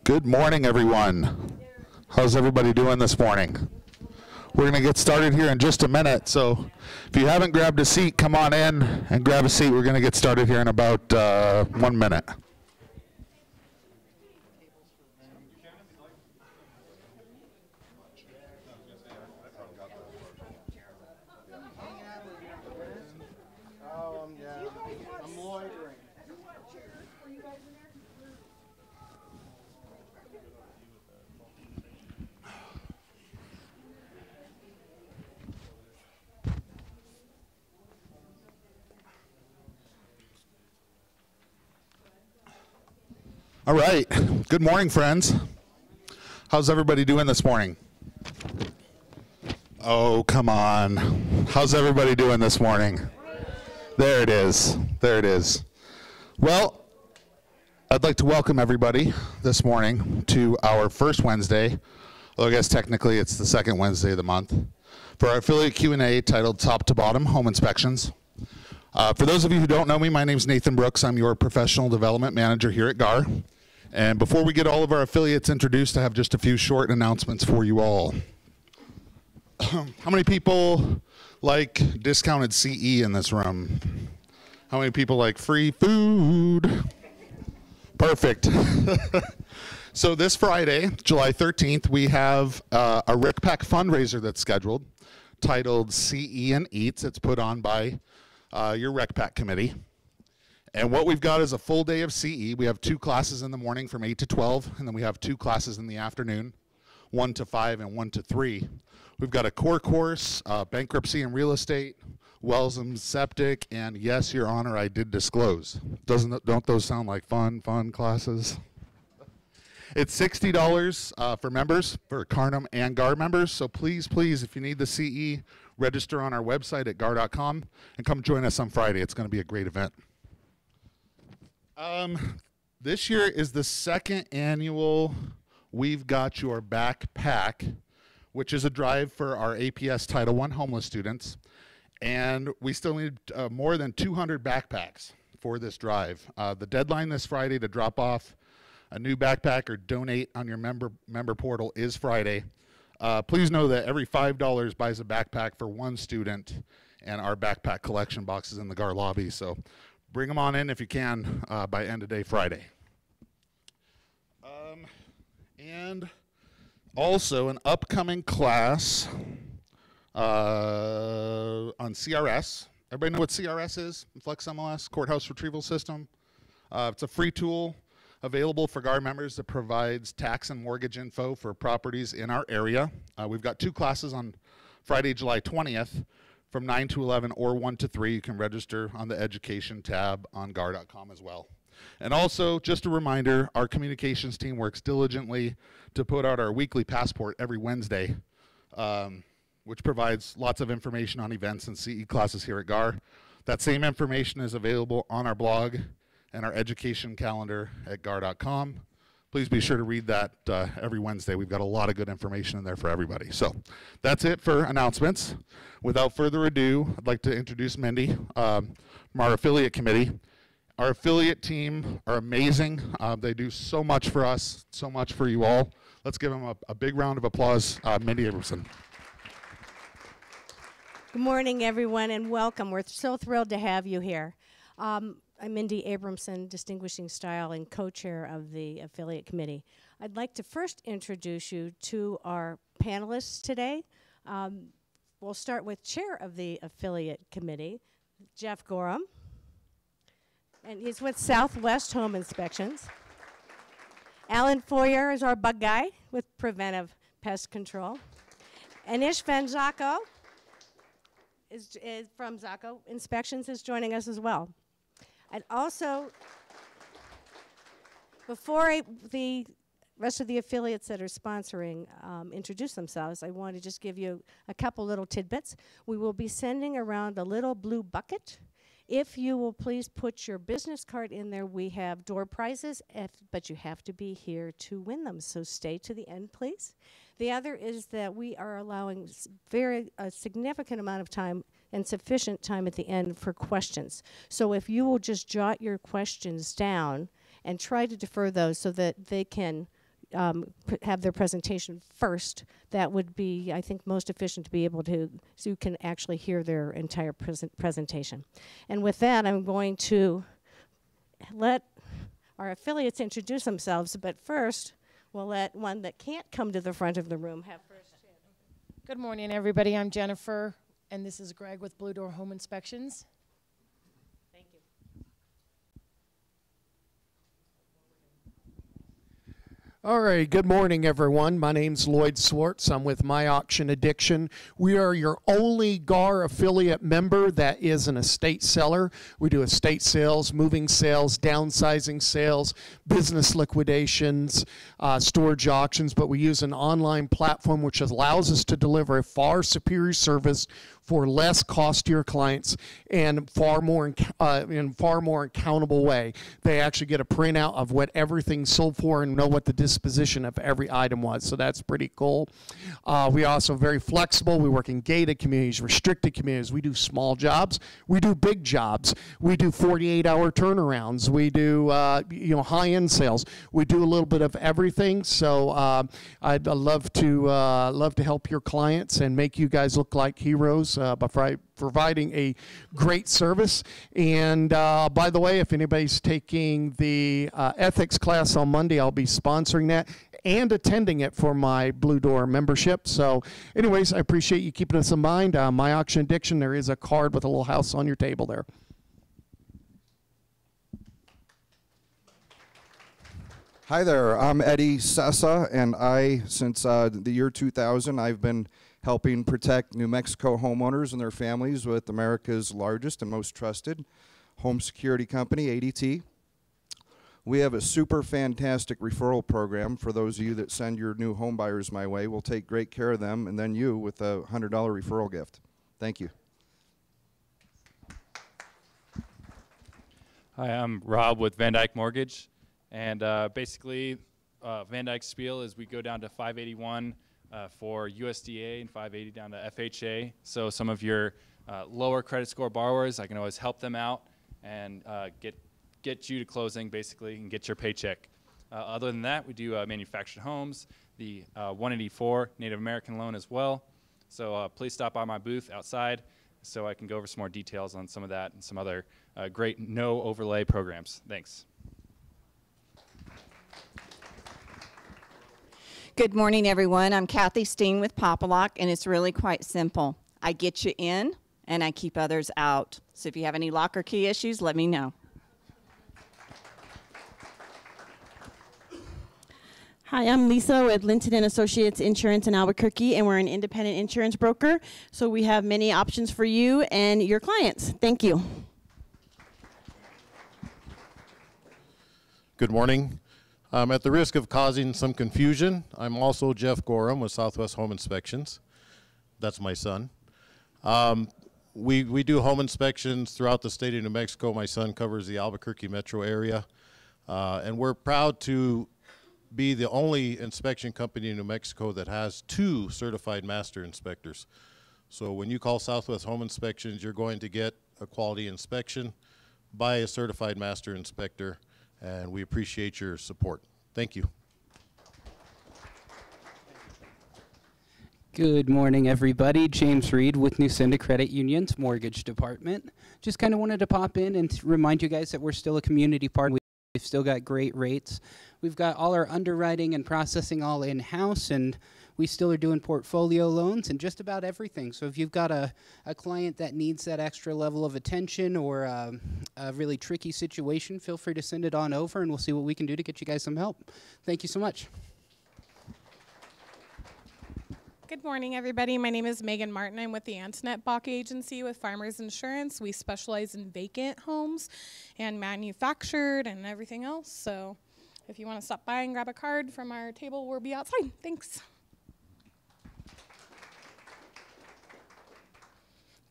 Good morning, everyone. How's everybody doing this morning? We're going to get started here in just a minute, so if you haven't grabbed a seat, come on in and grab a seat. We're going to get started here in about 1 minute. All right. Good morning, friends. How's everybody doing this morning? Oh, come on. How's everybody doing this morning? There it is. There it is. Well, I'd like to welcome everybody this morning to our first Wednesday, well, I guess technically it's the second Wednesday of the month, for our affiliate Q&A titled Top to Bottom Home Inspections. For those of you who don't know me, my name is Nathan Brooks. I'm your professional development manager here at GAR. And before we get all of our affiliates introduced, I have just a few short announcements for you all. How many people like discounted CE in this room? How many people like free food? Perfect. So this Friday, July 13th, we have a RICPAC fundraiser that's scheduled titled CE and Eats. It's put on by your RECPAC committee. And what we've got is a full day of CE. We have 2 classes in the morning from 8 to 12, and then we have 2 classes in the afternoon, 1 to 5 and 1 to 3. We've got a core course, bankruptcy and real estate, wells and septic, and yes, Your Honor, I did disclose. Don't those sound like fun classes? It's $60 for members, for Carnum and GAR members, so please, if you need the CE, register on our website at gar.com and come join us on Friday. It's going to be a great event. This year is the second annual We've Got Your Backpack, which is a drive for our APS Title I homeless students. And we still need more than 200 backpacks for this drive. The deadline this Friday to drop off a new backpack or donate on your member portal is Friday. Please know that every $5 buys a backpack for 1 student, and our backpack collection box is in the GAR lobby. So bring them on in if you can by end of day Friday. And also an upcoming class on CRS. Everybody know what CRS is? FlexMLS, Courthouse Retrieval System. It's a free tool available for GAR members that provides tax and mortgage info for properties in our area. We've got 2 classes on Friday, July 20th from 9 to 11 or 1 to 3. You can register on the education tab on gar.com as well. And also, just a reminder, our communications team works diligently to put out our weekly passport every Wednesday, which provides lots of information on events and CE classes here at GAR. That same information is available on our blog and our education calendar at gar.com. Please be sure to read that every Wednesday. We've got a lot of good information in there for everybody. So that's it for announcements. Without further ado, I'd like to introduce Mindy from our affiliate committee. Our affiliate team are amazing. They do so much for us, so much for you all. Let's give them a big round of applause. Mindy Abramson. Good morning, everyone, and welcome. We're so thrilled to have you here. I'm Mindy Abramson, Distinguishing Style and co-chair of the affiliate committee. I'd like to first introduce you to our panelists today. We'll start with chair of the affiliate committee, Jeff Gorham, and he's with Southwest Home Inspections. Alan Foyer is our bug guy with Preventive Pest Control. Anish Van Zacco is from Zacco Inspections is joining us as well. And also, before the rest of the affiliates that are sponsoring introduce themselves, I want to just give you a couple little tidbits. We will be sending around a little blue bucket. If you will please put your business card in there, we have door prizes, but you have to be here to win them, so stay to the end, please. The other is that we are allowing a significant amount of time and sufficient time at the end for questions. So if you will just jot your questions down and try to defer those so that they can have their presentation first. That would be, I think, most efficient to be able to, so you can actually hear their entire presentation. And with that, I'm going to let our affiliates introduce themselves, but first, we'll let one that can't come to the front of the room have first chance. Good morning, everybody. I'm Jennifer, and this is Greg with Blue Door Home Inspections. Thank you. All right, good morning, everyone. My name's Lloyd Swartz. I'm with My Auction Addiction. We are your only GAR affiliate member that is an estate seller. We do estate sales, moving sales, downsizing sales, business liquidations, storage auctions, but we use an online platform which allows us to deliver a far superior service for less cost to your clients and far more in far more accountable way. They actually get a printout of what everything sold for and know what the disposition of every item was. So that's pretty cool. We also very flexible. We work in gated communities, restricted communities. We do small jobs. We do big jobs. We do 48-hour turnarounds. We do high-end sales. We do a little bit of everything. So I'd love to help your clients and make you guys look like heroes by providing a great service. And by the way, if anybody's taking the ethics class on Monday, I'll be sponsoring that and attending it for my Blue Door membership. So anyways, I appreciate you keeping us in mind. My Auction Addiction, there is a card with a little house on your table there. Hi there, I'm Eddie Sessa, and since the year 2000, I've been helping protect New Mexico homeowners and their families with America's largest and most trusted home security company, ADT. We have a super fantastic referral program for those of you that send your new home buyers my way. We'll take great care of them, and then you with a $100 referral gift. Thank you. Hi, I'm Rob with Van Dyke Mortgage, and basically Van Dyke's spiel is we go down to 581 for USDA and 580 down to FHA. So some of your lower credit score borrowers, I can always help them out and get you to closing basically and get your paycheck. Other than that, we do manufactured homes, the 184 Native American loan as well. So please stop by my booth outside so I can go over some more details on some of that and some other great no overlay programs. Thanks. Good morning, everyone. I'm Kathy Steen with Popalock, and it's really quite simple. I get you in, and I keep others out. So if you have any lock or key issues, let me know. Hi, I'm Lisa with Linton & Associates Insurance in Albuquerque, and we're an independent insurance broker. So we have many options for you and your clients. Thank you. Good morning. At the risk of causing some confusion, I'm also Jeff Gorham with Southwest Home Inspections. That's my son. We do home inspections throughout the state of New Mexico. My son covers the Albuquerque metro area. And we're proud to be the only inspection company in New Mexico that has 2 certified master inspectors. So when you call Southwest Home Inspections, you're going to get a quality inspection by a certified master inspector, and we appreciate your support. Thank you. Good morning, everybody. James Reed with Newsenda Credit Union's Mortgage Department. Just kind of wanted to pop in and remind you guys that we're still a community partner. We've still got great rates. We've got all our underwriting and processing all in-house, and we still are doing portfolio loans and just about everything. So if you've got a client that needs that extra level of attention or a really tricky situation, feel free to send it on over, and we'll see what we can do to get you guys some help. Thank you so much. Good morning, everybody. My name is Megan Martin. I'm with the Antoinette Bach Agency with Farmers Insurance. We specialize in vacant homes and manufactured and everything else. So if you want to stop by and grab a card from our table, we'll be outside. Thanks.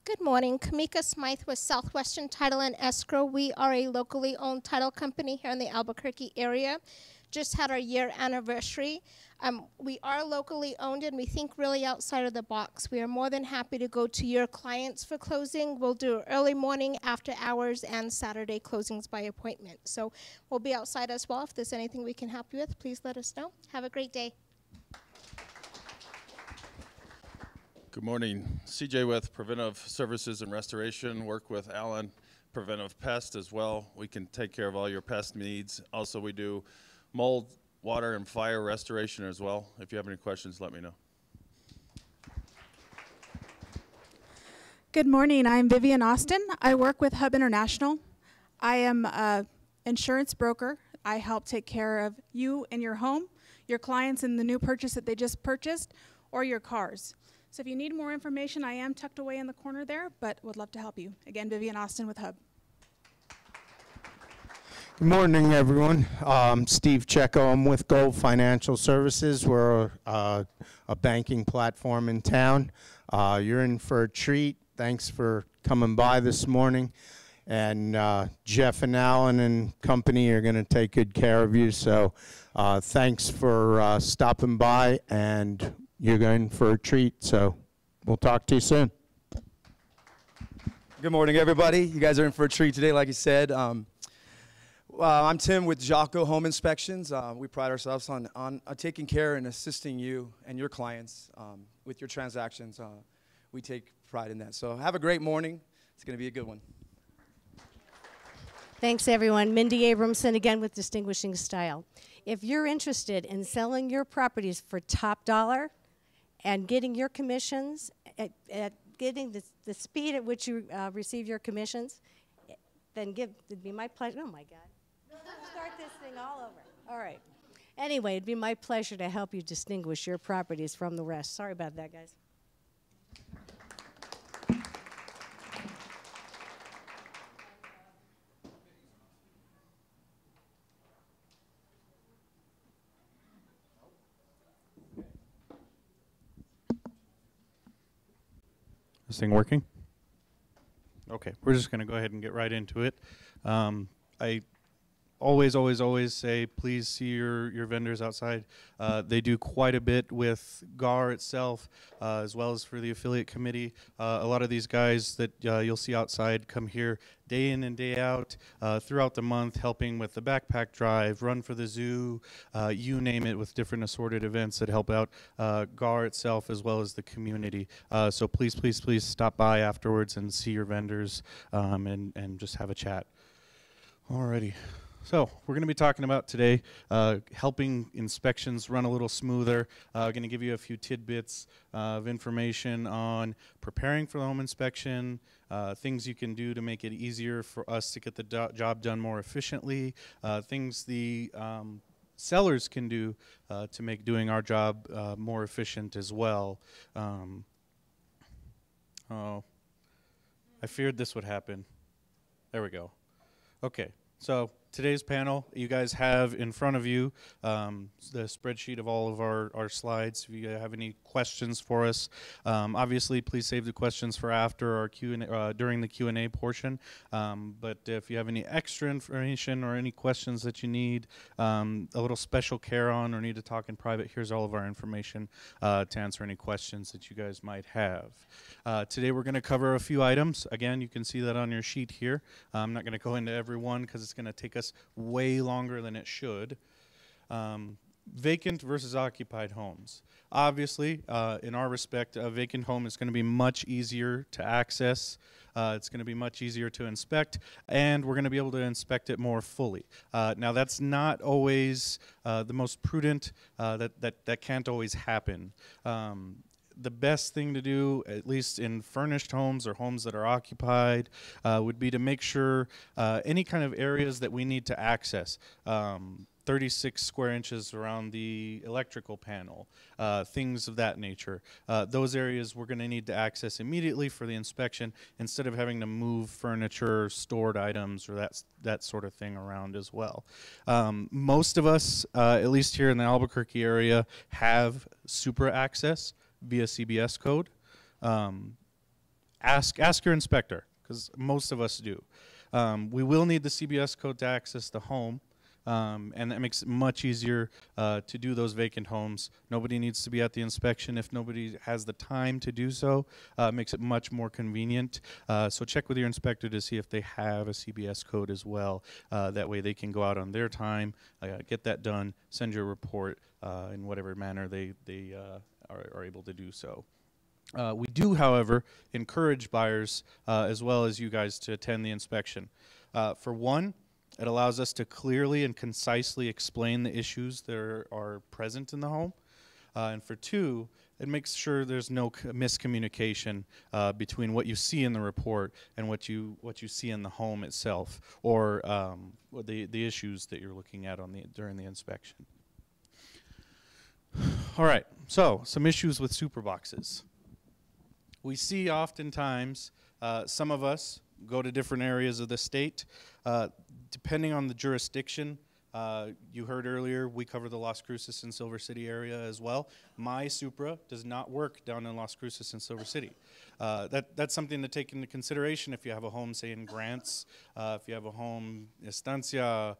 Good morning. Kamika Smythe with Southwestern Title and Escrow. We are a locally owned title company here in the Albuquerque area. just had our year anniversary. We are locally owned, and we think really outside of the box. We are more than happy to go to your clients for closing. We'll do early morning, after hours, and Saturday closings by appointment. So we'll be outside as well. If there's anything we can help you with, please let us know. Have a great day. Good morning. CJ with Preventive Services and Restoration. Work with Alan, Preventive Pest as well. We can take care of all your pest needs. Also, we do mold, water, and fire restoration as well. If you have any questions, let me know. Good morning. I'm Vivian Austin. I work with Hub International. I am an insurance broker. I help take care of you and your home, your clients in the new purchase that they just purchased, or your cars. So if you need more information, I am tucked away in the corner there, but would love to help you. Again, Vivian Austin with Hub. Good morning, everyone. Steve Checco. I'm with Gold Financial Services. We're a banking platform in town. You're in for a treat. Thanks for coming by this morning. And Jeff and Alan and company are going to take good care of you. So thanks for stopping by, and you're going for a treat. So we'll talk to you soon. Good morning, everybody. You guys are in for a treat today, like you said. I'm Tim with Jocko Home Inspections. We pride ourselves on taking care and assisting you and your clients with your transactions. We take pride in that. So have a great morning. It's going to be a good one. Thanks, everyone. Mindy Abramson again with Distinguishing Style. If you're interested in selling your properties for top dollar and getting your commissions, at getting the speed at which you receive your commissions, then it'd be my pleasure. Oh, my God. Start this thing all over. All right. Anyway, it'd be my pleasure to help you distinguish your properties from the rest. Sorry about that, guys. This thing working? Okay, we're just going to go ahead and get right into it. I always say please see your vendors outside. They do quite a bit with GAR itself, as well as for the affiliate committee. A lot of these guys that you'll see outside come here day in and day out throughout the month, helping with the backpack drive, run for the zoo, you name it, with different assorted events that help out GAR itself as well as the community. So please stop by afterwards and see your vendors and just have a chat. Alrighty. So we're going to be talking about today helping inspections run a little smoother. Going to give you a few tidbits of information on preparing for the home inspection, things you can do to make it easier for us to get the job done more efficiently, things the sellers can do to make doing our job more efficient as well. Oh, I feared this would happen. There we go. Okay, so today's panel, you guys have in front of you the spreadsheet of all of our slides. If you have any questions for us, obviously please save the questions for after our Q&A, during the Q&A portion. But if you have any extra information or any questions that you need a little special care on or need to talk in private, here's all of our information to answer any questions that you guys might have. Today we're going to cover a few items. Again, you can see that on your sheet here. I'm not going to go into every one because it's going to take us way longer than it should. Vacant versus occupied homes. Obviously, in our respect, a vacant home is going to be much easier to access. It's going to be much easier to inspect, and we're going to be able to inspect it more fully. Now, that's not always the most prudent. That can't always happen. The best thing to do, at least in furnished homes or homes that are occupied, would be to make sure any kind of areas that we need to access, 36 square inches around the electrical panel, things of that nature. Those areas we're going to need to access immediately for the inspection instead of having to move furniture, stored items, or that sort of thing around as well. Most of us, at least here in the Albuquerque area, have Supra access via CBS code. Ask your inspector, because most of us do. We will need the CBS code to access the home, And that makes it much easier to do those vacant homes. Nobody needs to be at the inspection if nobody has the time to do so. It makes it much more convenient. So check with your inspector to see if they have a CBS code as well. That way they can go out on their time, get that done, send you a report in whatever manner they are able to do so. We do, however, encourage buyers as well as you guys to attend the inspection. For one, it allows us to clearly and concisely explain the issues that are present in the home. And for two, it makes sure there's no miscommunication between what you see in the report and what you see in the home itself, or the issues that you're looking at during the inspection. All right, so some issues with super boxes. We see oftentimes some of us go to different areas of the state. Depending on the jurisdiction, you heard earlier, we cover the Las Cruces and Silver City area as well. My Supra does not work down in Las Cruces and Silver City. That's something to take into consideration if you have a home, say, in Grants, if you have a home in Estancia,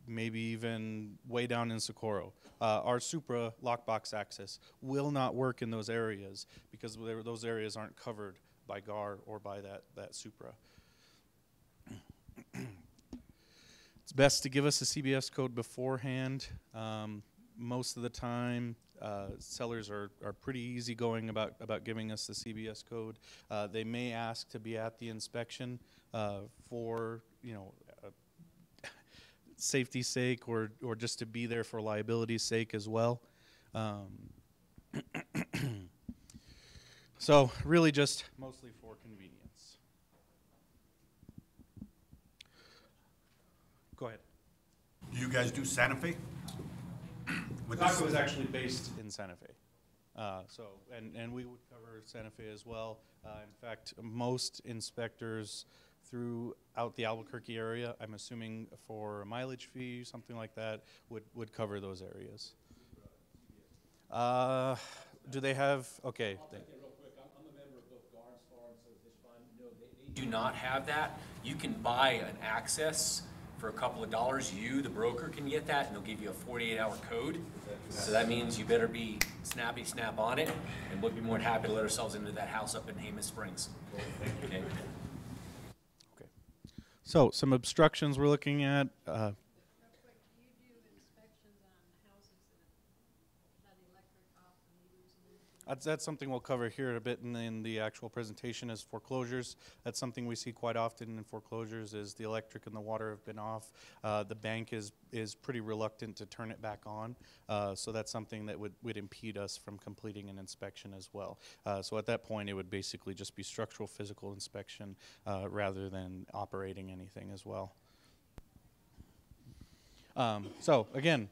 maybe even way down in Socorro. Our Supra lockbox access will not work in those areas because those areas aren't covered by GAR or by that Supra. It's best to give us a CBS code beforehand. Most of the time, sellers are pretty easygoing about giving us the CBS code. They may ask to be at the inspection for, safety's sake or just to be there for liability's sake as well. So really just mostly for convenience. Go ahead. Do you guys do Santa Fe? Taco is actually based in Santa Fe. And we would cover Santa Fe as well. In fact, most inspectors throughout the Albuquerque area, I'm assuming for a mileage fee, something like that, would cover those areas. Do they have, okay. Do not have that. You can buy an access for a couple of dollars. You, the broker, can get that, and they'll give you a 48-hour code. So that means you better be snappy, snap on it, and we'll be more than happy to let ourselves into that house up in Jemez Springs. Okay. Okay. So some obstructions we're looking at. That's something we'll cover here a bit in the actual presentation is foreclosures. That's something we see quite often in foreclosures is the electric and the water have been off. The bank is pretty reluctant to turn it back on. So that's something that would impede us from completing an inspection as well. So at that point, it would basically just be structural physical inspection rather than operating anything as well. So again,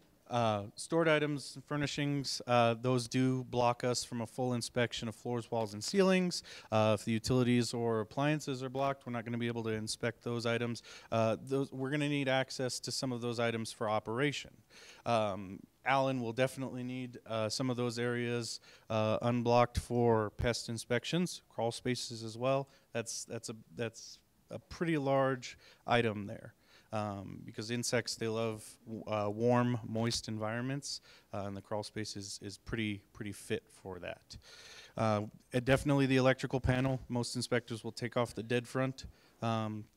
stored items and furnishings, those do block us from a full inspection of floors, walls, and ceilings. If the utilities or appliances are blocked, we're not going to be able to inspect those items. We're going to need access to some of those items for operation. Alan will definitely need some of those areas unblocked for pest inspections, crawl spaces as well. That's a pretty large item there. Because insects, they love warm, moist environments, and the crawl space is pretty fit for that. Definitely the electrical panel. Most inspectors will take off the dead front.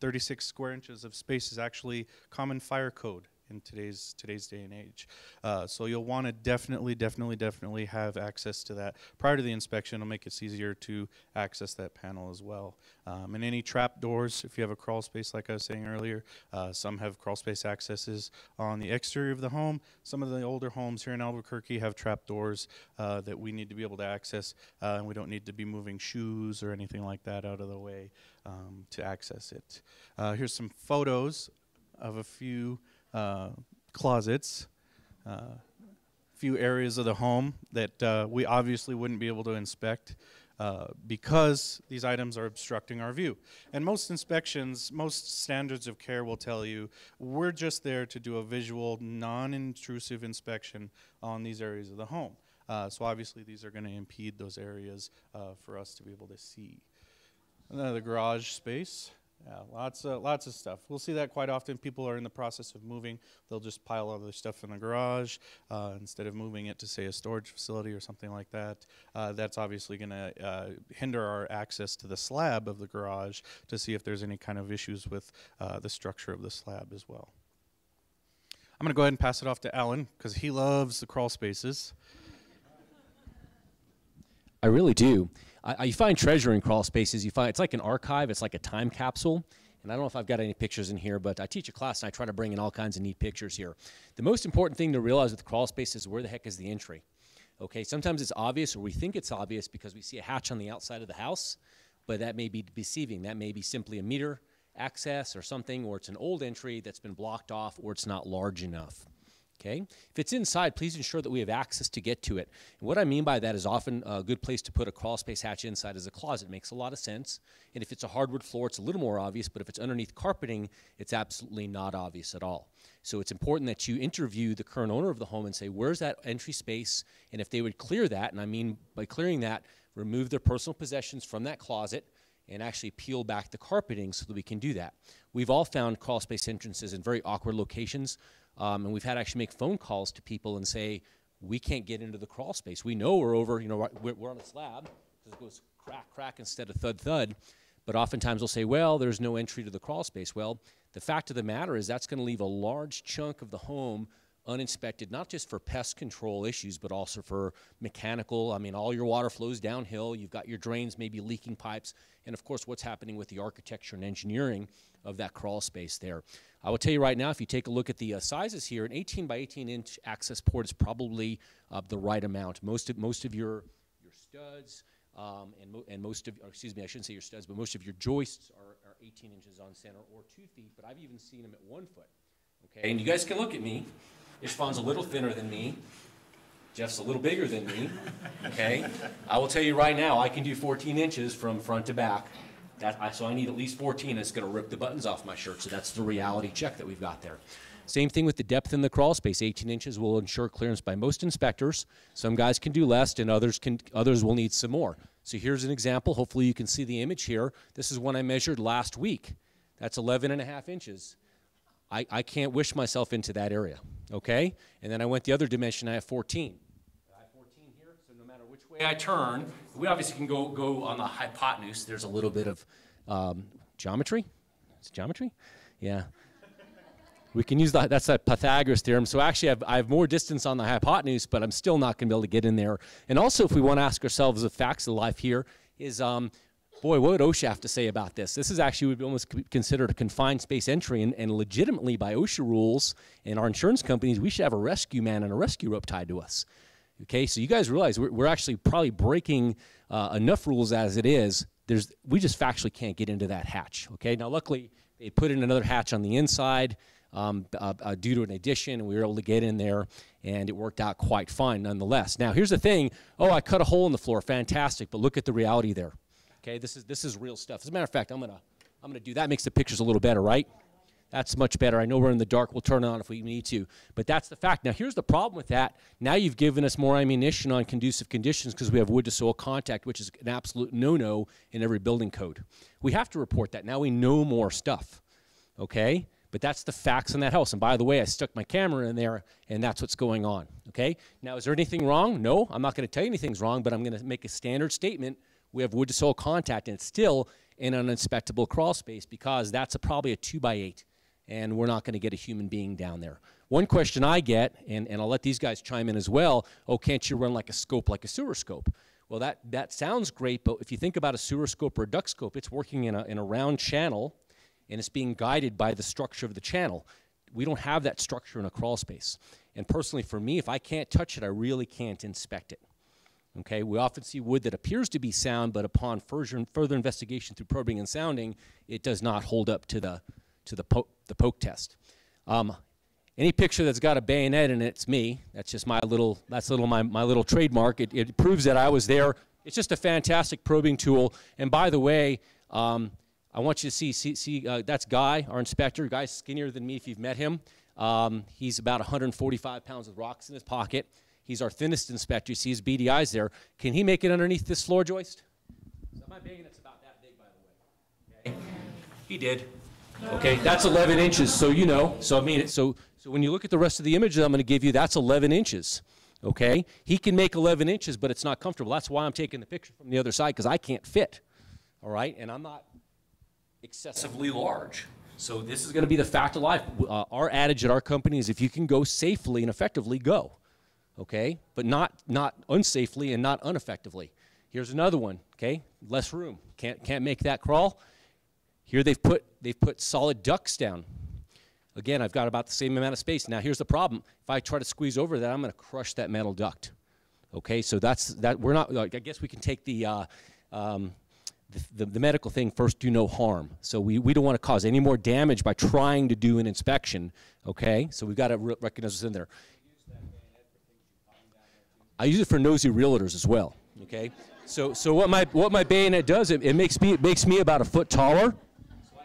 36 square inches of space is actually common fire code in today's day and age. So you'll want to definitely have access to that. Prior to the inspection, it'll make it easier to access that panel as well. And any trap doors, if you have a crawl space like I was saying earlier, some have crawl space accesses on the exterior of the home. Some of the older homes here in Albuquerque have trap doors that we need to be able to access, and we don't need to be moving shoes or anything like that out of the way to access it. Here's some photos of a few closets, few areas of the home that we obviously wouldn't be able to inspect because these items are obstructing our view. And most inspections, most standards of care will tell you we're just there to do a visual, non-intrusive inspection on these areas of the home. So obviously these are going to impede those areas for us to be able to see. Another garage space. Yeah, lots of stuff. We'll see that quite often. People are in the process of moving. They'll just pile all their stuff in the garage instead of moving it to, say, a storage facility or something like that. That's obviously going to hinder our access to the slab of the garage to see if there's any kind of issues with the structure of the slab as well. I'm going to go ahead and pass it off to Alan because he loves the crawl spaces. I really do. You find treasure in crawl spaces. You find it's like an archive. It's like a time capsule. And I don't know if I've got any pictures in here, but I teach a class and I try to bring in all kinds of neat pictures here. The most important thing to realize with crawl space is where the heck is the entry? Okay, sometimes it's obvious, or we think it's obvious because we see a hatch on the outside of the house, but that may be deceiving. That may be simply a meter access or something, or it's an old entry that's been blocked off, or it's not large enough. Okay? If it's inside, please ensure that we have access to get to it. And what I mean by that is often a good place to put a crawl space hatch inside is a closet. It makes a lot of sense. And if it's a hardwood floor, it's a little more obvious, but if it's underneath carpeting, it's absolutely not obvious at all. So it's important that you interview the current owner of the home and say, where's that entry space? And if they would clear that, and I mean by clearing that, remove their personal possessions from that closet and actually peel back the carpeting so that we can do that. We've all found crawl space entrances in very awkward locations. And we've had to actually make phone calls to people and say, we can't get into the crawl space. We know we're over, we're on a slab because it goes crack, crack instead of thud, thud. But oftentimes they'll say, well, there's no entry to the crawl space. Well, the fact of the matter is that's going to leave a large chunk of the home uninspected, not just for pest control issues, but also for mechanical. I mean, all your water flows downhill. You've got your drains, maybe leaking pipes, and of course, what's happening with the architecture and engineering of that crawl space there. I will tell you right now, if you take a look at the sizes here, an 18 by 18 inch access port is probably the right amount. Most of your studs and most of, excuse me, I shouldn't say your studs, but most of your joists are 18 inches on center or 2 feet, but I've even seen them at 1 foot. Okay, and you guys can look at me. Ishfan's a little thinner than me. Jeff's a little bigger than me. Okay, I will tell you right now, I can do 14 inches from front to back. So I need at least 14, and it's going to rip the buttons off my shirt. So that's the reality check that we've got there. Same thing with the depth in the crawl space. 18 inches will ensure clearance by most inspectors. Some guys can do less, and others will need some more. So here's an example. Hopefully you can see the image here. This is one I measured last week. That's 11.5 inches. I can't wish myself into that area, okay? And then I went the other dimension, I have 14. I have 14 here, so no matter which way I turn, we obviously can go on the hypotenuse. There's a little bit of geometry. Is it geometry? Yeah. We can use that's that Pythagoras theorem. So actually I have more distance on the hypotenuse, but I'm still not going to be able to get in there. And also if we want to ask ourselves the facts of life here is, boy, what would OSHA have to say about this? This is actually would be almost considered a confined space entry, and legitimately by OSHA rules and our insurance companies, we should have a rescue man and a rescue rope tied to us. Okay, so you guys realize we're actually probably breaking enough rules as it is. We just factually can't get into that hatch. Okay, now luckily they put in another hatch on the inside due to an addition, and we were able to get in there, and it worked out quite fine nonetheless. Now here's the thing. Oh, I cut a hole in the floor. Fantastic, but look at the reality there. Okay, this is real stuff. As a matter of fact, I'm gonna do that. Makes the pictures a little better, right? That's much better. I know we're in the dark. We'll turn it on if we need to. But that's the fact. Now, here's the problem with that. Now you've given us more ammunition on conducive conditions because we have wood to soil contact, which is an absolute no-no in every building code. We have to report that. Now we know more stuff, okay? But that's the facts in that house. And by the way, I stuck my camera in there, and that's what's going on, okay? Now, is there anything wrong? No, I'm not going to tell you anything's wrong, but I'm going to make a standard statement. We have wood to soil contact, and it's still in an inspectable crawl space because that's probably a 2 by 8, and we're not going to get a human being down there. One question I get, and I'll let these guys chime in as well, oh, can't you run like a scope, like a sewer scope? Well, that sounds great, but if you think about a sewer scope or a duct scope, it's working in a round channel, and it's being guided by the structure of the channel. We don't have that structure in a crawl space. And personally, for me, if I can't touch it, I really can't inspect it. Okay, we often see wood that appears to be sound, but upon further investigation through probing and sounding, it does not hold up to the poke test. Any picture that's got a bayonet in it, it's me. That's just my little trademark. It proves that I was there. It's just a fantastic probing tool. And by the way, I want you to see that's Guy, our inspector. Guy's skinnier than me if you've met him. He's about 145 pounds with rocks in his pocket. He's our thinnest inspector. You see his beady eyes there. Can he make it underneath this floor joist? So my bayonet's about that big, by the way. Okay? He did. Okay, that's 11 inches, so you know. So I mean, so when you look at the rest of the image that I'm going to give you, that's 11 inches. Okay, he can make 11 inches, but it's not comfortable. That's why I'm taking the picture from the other side, because I can't fit. All right, and I'm not excessively large. So this is going to be the fact of life. Our adage at our company is if you can go safely and effectively, go. Okay, but not unsafely and not ineffectively. Here's another one. Okay, less room. Can't make that crawl. Here they've put solid ducts down. Again, I've got about the same amount of space. Now here's the problem. If I try to squeeze over that, I'm going to crush that metal duct. Okay, so that's we're not. I guess we can take the medical thing first. Do no harm. So we don't want to cause any more damage by trying to do an inspection. Okay, so we've got to recognize what's in there. I use it for nosy realtors as well. Okay, so what my bayonet does, it makes me about a foot taller. So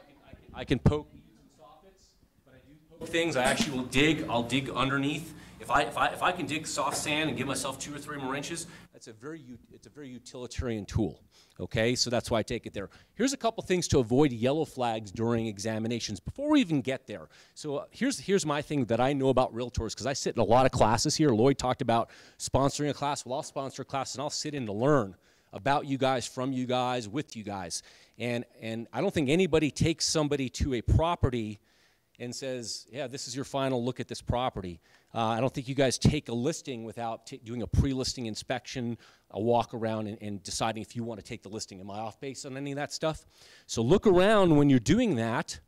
I can poke soffits, but I do poke things. I actually will dig. I'll dig underneath. If I can dig soft sand and give myself 2 or 3 more inches, it's a very utilitarian tool. Okay, so that's why I take it there. Here's a couple things to avoid yellow flags during examinations before we even get there. So here's my thing that I know about realtors, because I sit in a lot of classes here. Lloyd talked about sponsoring a class. Well, I'll sponsor a class and I'll sit in to learn about you guys, from you guys, with you guys. And I don't think anybody takes somebody to a property and says, yeah, this is your final look at this property. I don't think you guys take a listing without doing a pre-listing inspection, a walk around, and deciding if you want to take the listing. Am I off base on any of that stuff? So look around when you're doing that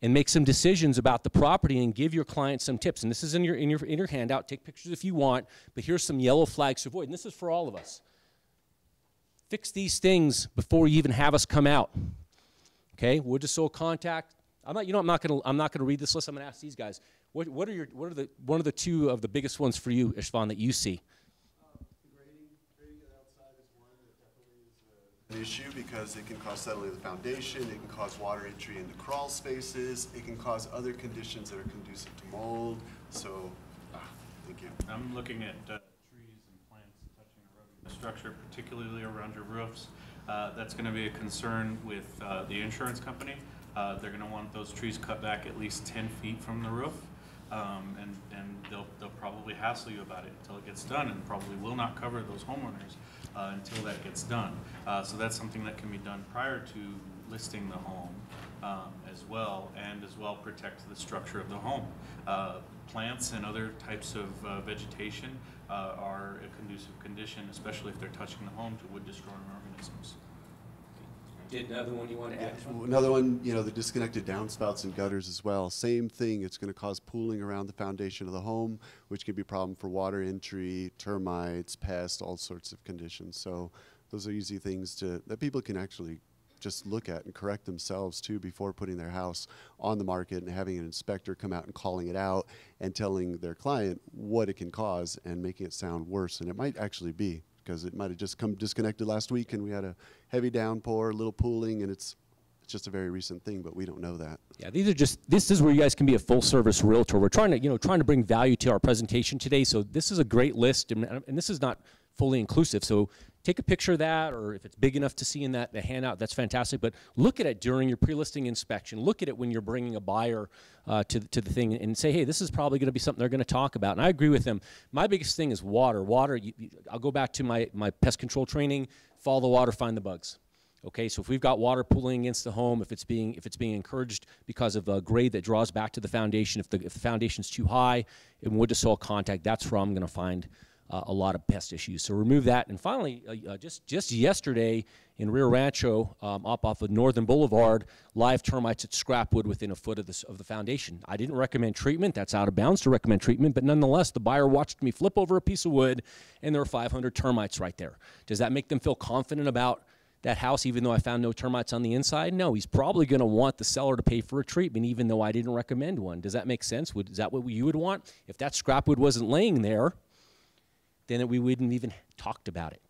and make some decisions about the property and give your client some tips. And this is in your handout. Take pictures if you want, but here's some yellow flags to avoid. And this is for all of us. Fix these things before you even have us come out. Okay, wood to soil contact. I'm not gonna read this list. I'm gonna ask these guys. What are one of the 2 of the biggest ones for you, Ishvan, that you see? Grading outside is one that definitely is an issue, because it can cause settling of the foundation, it can cause water entry into crawl spaces, it can cause other conditions that are conducive to mold. So, thank you. I'm looking at trees and plants touching eroding the structure, particularly around your roofs. That's going to be a concern with the insurance company. They're going to want those trees cut back at least 10 feet from the roof, and they'll probably hassle you about it until it gets done, and probably will not cover those homeowners until that gets done. So that's something that can be done prior to listing the home as well, and as well protect the structure of the home. Plants and other types of vegetation are a conducive condition, especially if they're touching the home, to wood-destroying organisms. Did another one you want to add? Another one, the disconnected downspouts and gutters as well. Same thing, it's going to cause pooling around the foundation of the home, which can be a problem for water entry, termites, pests, all sorts of conditions. So those are easy things that people can actually just look at and correct themselves too before putting their house on the market and having an inspector come out and calling it out and telling their client what it can cause and making it sound worse. And it might actually be, because it might have just come disconnected last week and we had a heavy downpour, a little pooling, and it's just a very recent thing, but we don't know that. Yeah, this is where you guys can be a full service realtor. We're trying to bring value to our presentation today. So this is a great list, and this is not fully inclusive. So take a picture of that, or if it's big enough to see in the handout, that's fantastic. But look at it during your pre-listing inspection. Look at it when you're bringing a buyer to the thing, and say, hey, this is probably going to be something they're going to talk about. And I agree with them. My biggest thing is water. I'll go back to my pest control training. Follow the water, find the bugs. Okay, so if we've got water pooling against the home, if it's being encouraged because of a grade that draws back to the foundation, if the foundation's too high in wood to soil contact, that's where I'm going to find a lot of pest issues. So remove that. And finally, just yesterday in Rio Rancho, off of Northern Boulevard, live termites at scrap wood within a foot of the foundation. I didn't recommend treatment. That's out of bounds to recommend treatment. But nonetheless, the buyer watched me flip over a piece of wood, and there were 500 termites right there. Does that make them feel confident about that house, even though I found no termites on the inside? No, he's probably going to want the seller to pay for a treatment, even though I didn't recommend one. Does that make sense? Is that what you would want? If that scrap wood wasn't laying there, then we wouldn't even talked about it.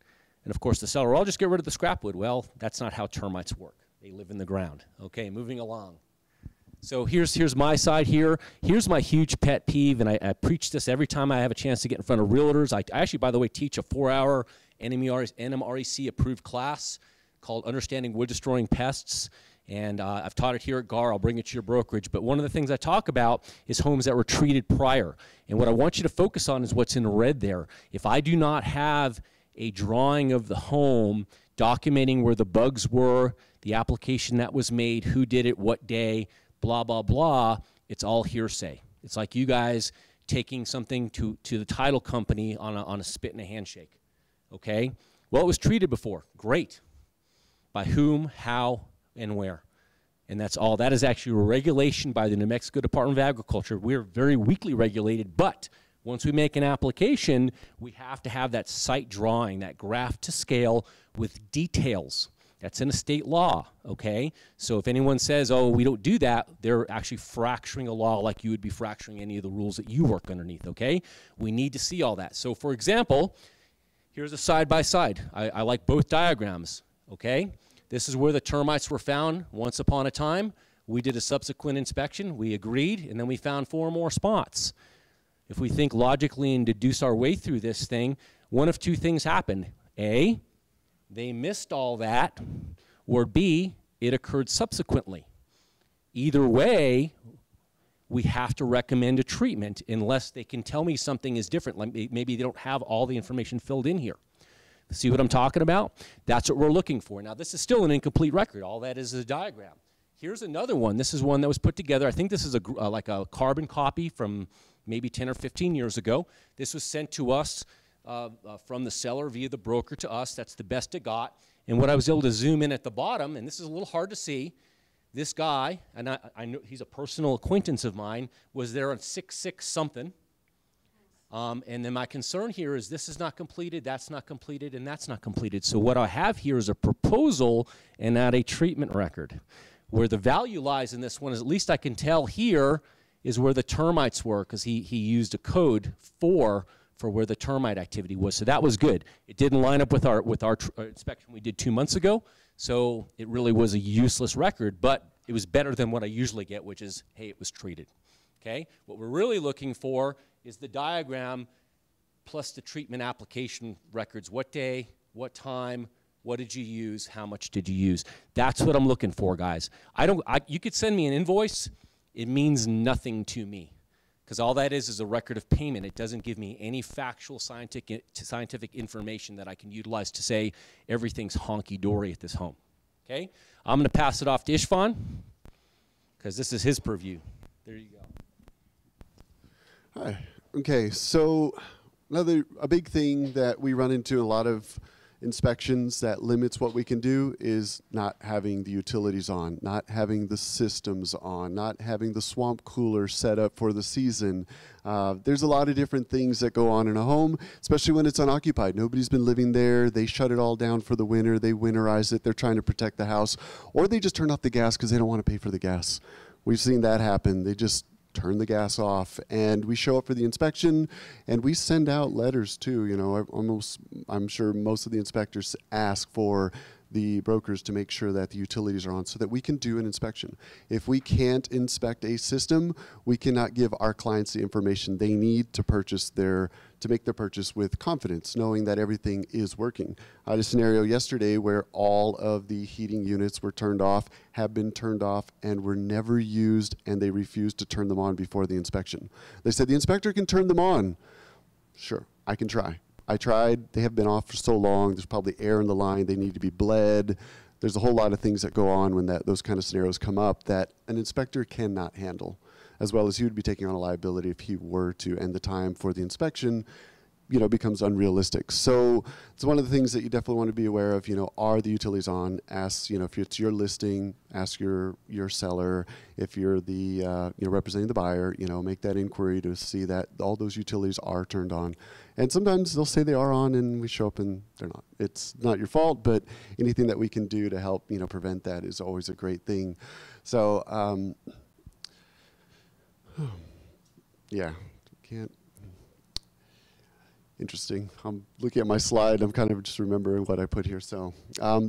And of course, the seller, I'll just get rid of the scrap wood. Well, that's not how termites work. They live in the ground. Okay, moving along. So here's my side here. Here's my huge pet peeve, and I preach this every time I have a chance to get in front of realtors. I actually, by the way, teach a 4-hour NMREC approved class called Understanding Wood Destroying Pests. And I've taught it here at GAR. I'll bring it to your brokerage. But one of the things I talk about is homes that were treated prior. And what I want you to focus on is what's in red there. If I do not have a drawing of the home documenting where the bugs were, the application that was made, who did it, what day, blah, blah, blah, it's all hearsay. It's like you guys taking something to the title company on a spit and a handshake. Okay? Well, it was treated before. Great. By whom, how, and where. And that's all. That is actually a regulation by the New Mexico Department of Agriculture. We're very weakly regulated, but once we make an application, we have to have that site drawing, that graph to scale with details. That's in a state law, okay? So if anyone says, oh, we don't do that, they're actually fracturing a law like you would be fracturing any of the rules that you work underneath, okay? We need to see all that. So for example, here's a side-by-side. I like both diagrams, okay? This is where the termites were found once upon a time. We did a subsequent inspection. We agreed, and then we found 4 more spots. If we think logically and deduce our way through this thing, one of 2 things happened. A, they missed all that, or B, it occurred subsequently. Either way, we have to recommend a treatment unless they can tell me something is different. Like maybe they don't have all the information filled in here. See what I'm talking about? That's what we're looking for. Now, this is still an incomplete record. All that is a diagram. Here's another one. This is one that was put together. I think this is like a carbon copy from maybe 10 or 15 years ago. This was sent to us from the seller via the broker to us. That's the best it got. And what I was able to zoom in at the bottom, and this is a little hard to see, this guy, and I know he's a personal acquaintance of mine, was there on 6/6 something. And then my concern here is this is not completed, that's not completed, and that's not completed. So what I have here is a proposal and not a treatment record. Where the value lies in this one is, at least I can tell here, is where the termites were, because he used a code for where the termite activity was. So that was good. It didn't line up with our inspection we did 2 months ago, so it really was a useless record, but it was better than what I usually get, which is, hey, it was treated. Okay? What we're really looking for is the diagram plus the treatment application records. What day, what time, what did you use, how much did you use? That's what I'm looking for, guys. You could send me an invoice. It means nothing to me because all that is a record of payment. It doesn't give me any factual scientific information that I can utilize to say everything's honky-dory at this home. Okay? I'm going to pass it off to Ishvan because this is his purview. There you go. Hi. Okay, so a big thing that we run into in a lot of inspections that limits what we can do is not having the utilities on, not having the systems on, not having the swamp cooler set up for the season. There's a lot of different things that go on in a home, especially when it's unoccupied. Nobody's been living there. They shut it all down for the winter. They winterize it. They're trying to protect the house. Or they just turn off the gas because they don't want to pay for the gas. We've seen that happen. They just turn the gas off, and we show up for the inspection, and we send out letters too. You know, I'm sure most of the inspectors ask for the brokers to make sure that the utilities are on so that we can do an inspection. If we can't inspect a system, we cannot give our clients the information they need to make their purchase with confidence, knowing that everything is working. I had a scenario yesterday where all of the heating units were turned off, have been turned off, and were never used, and they refused to turn them on before the inspection. They said, the inspector can turn them on. Sure, I can try. I tried. They have been off for so long. There's probably air in the line. They need to be bled. There's a whole lot of things that go on when those kind of scenarios come up that an inspector cannot handle, as well as he would be taking on a liability if he were to, and the time for the inspection, you know, becomes unrealistic. So it's one of the things that you definitely want to be aware of, you know, are the utilities on? Ask, you know, if it's your listing, ask your seller. If you're the, representing the buyer, you know, make that inquiry to see that all those utilities are turned on. And sometimes they'll say they are on and we show up and they're not. It's not your fault, but anything that we can do to help, you know, prevent that is always a great thing. So, yeah, can't. Interesting. I'm looking at my slide. I'm kind of just remembering what I put here. So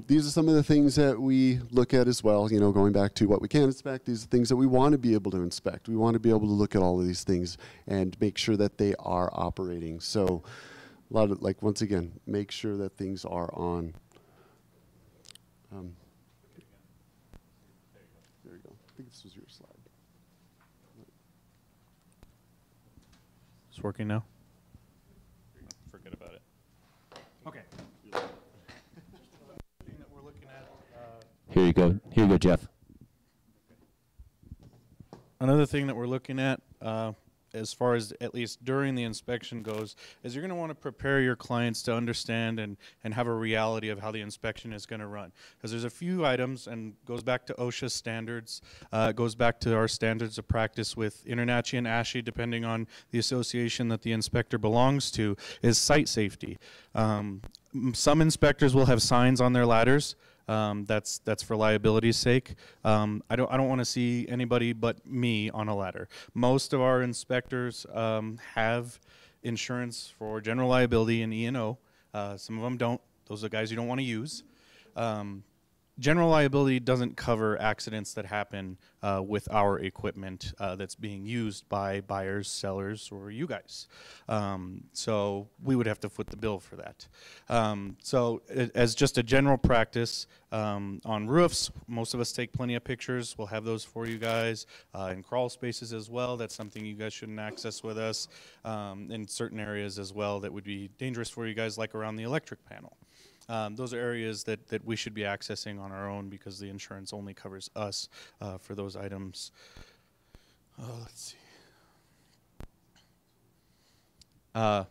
these are some of the things that we look at as well. You know, going back to what we can inspect, these are things that we want to be able to inspect. We want to be able to look at all of these things and make sure that they are operating. So a lot of, like, once again, make sure that things are on. It's working now? Forget about it. Okay. Here you go. Here you go, Jeff. Another thing that we're looking at, as far as at least during the inspection goes, is you're going to want to prepare your clients to understand and have a reality of how the inspection is going to run. Because there's a few items, and goes back to OSHA standards, goes back to our standards of practice with INTRNACHI and ASHI, depending on the association that the inspector belongs to, is site safety. Some inspectors will have signs on their ladders. That's for liability's sake. I don't want to see anybody but me on a ladder. Most of our inspectors have insurance for general liability and E&O. Some of them don't. Those are the guys you don't want to use. General liability doesn't cover accidents that happen with our equipment that's being used by buyers, sellers, or you guys. So we would have to foot the bill for that. So as just a general practice, on roofs, most of us take plenty of pictures. We'll have those for you guys. In crawl spaces as well, that's something you guys shouldn't access with us. In certain areas as well that would be dangerous for you guys, like around the electric panel. Those are areas that we should be accessing on our own because the insurance only covers us for those items. Let's see.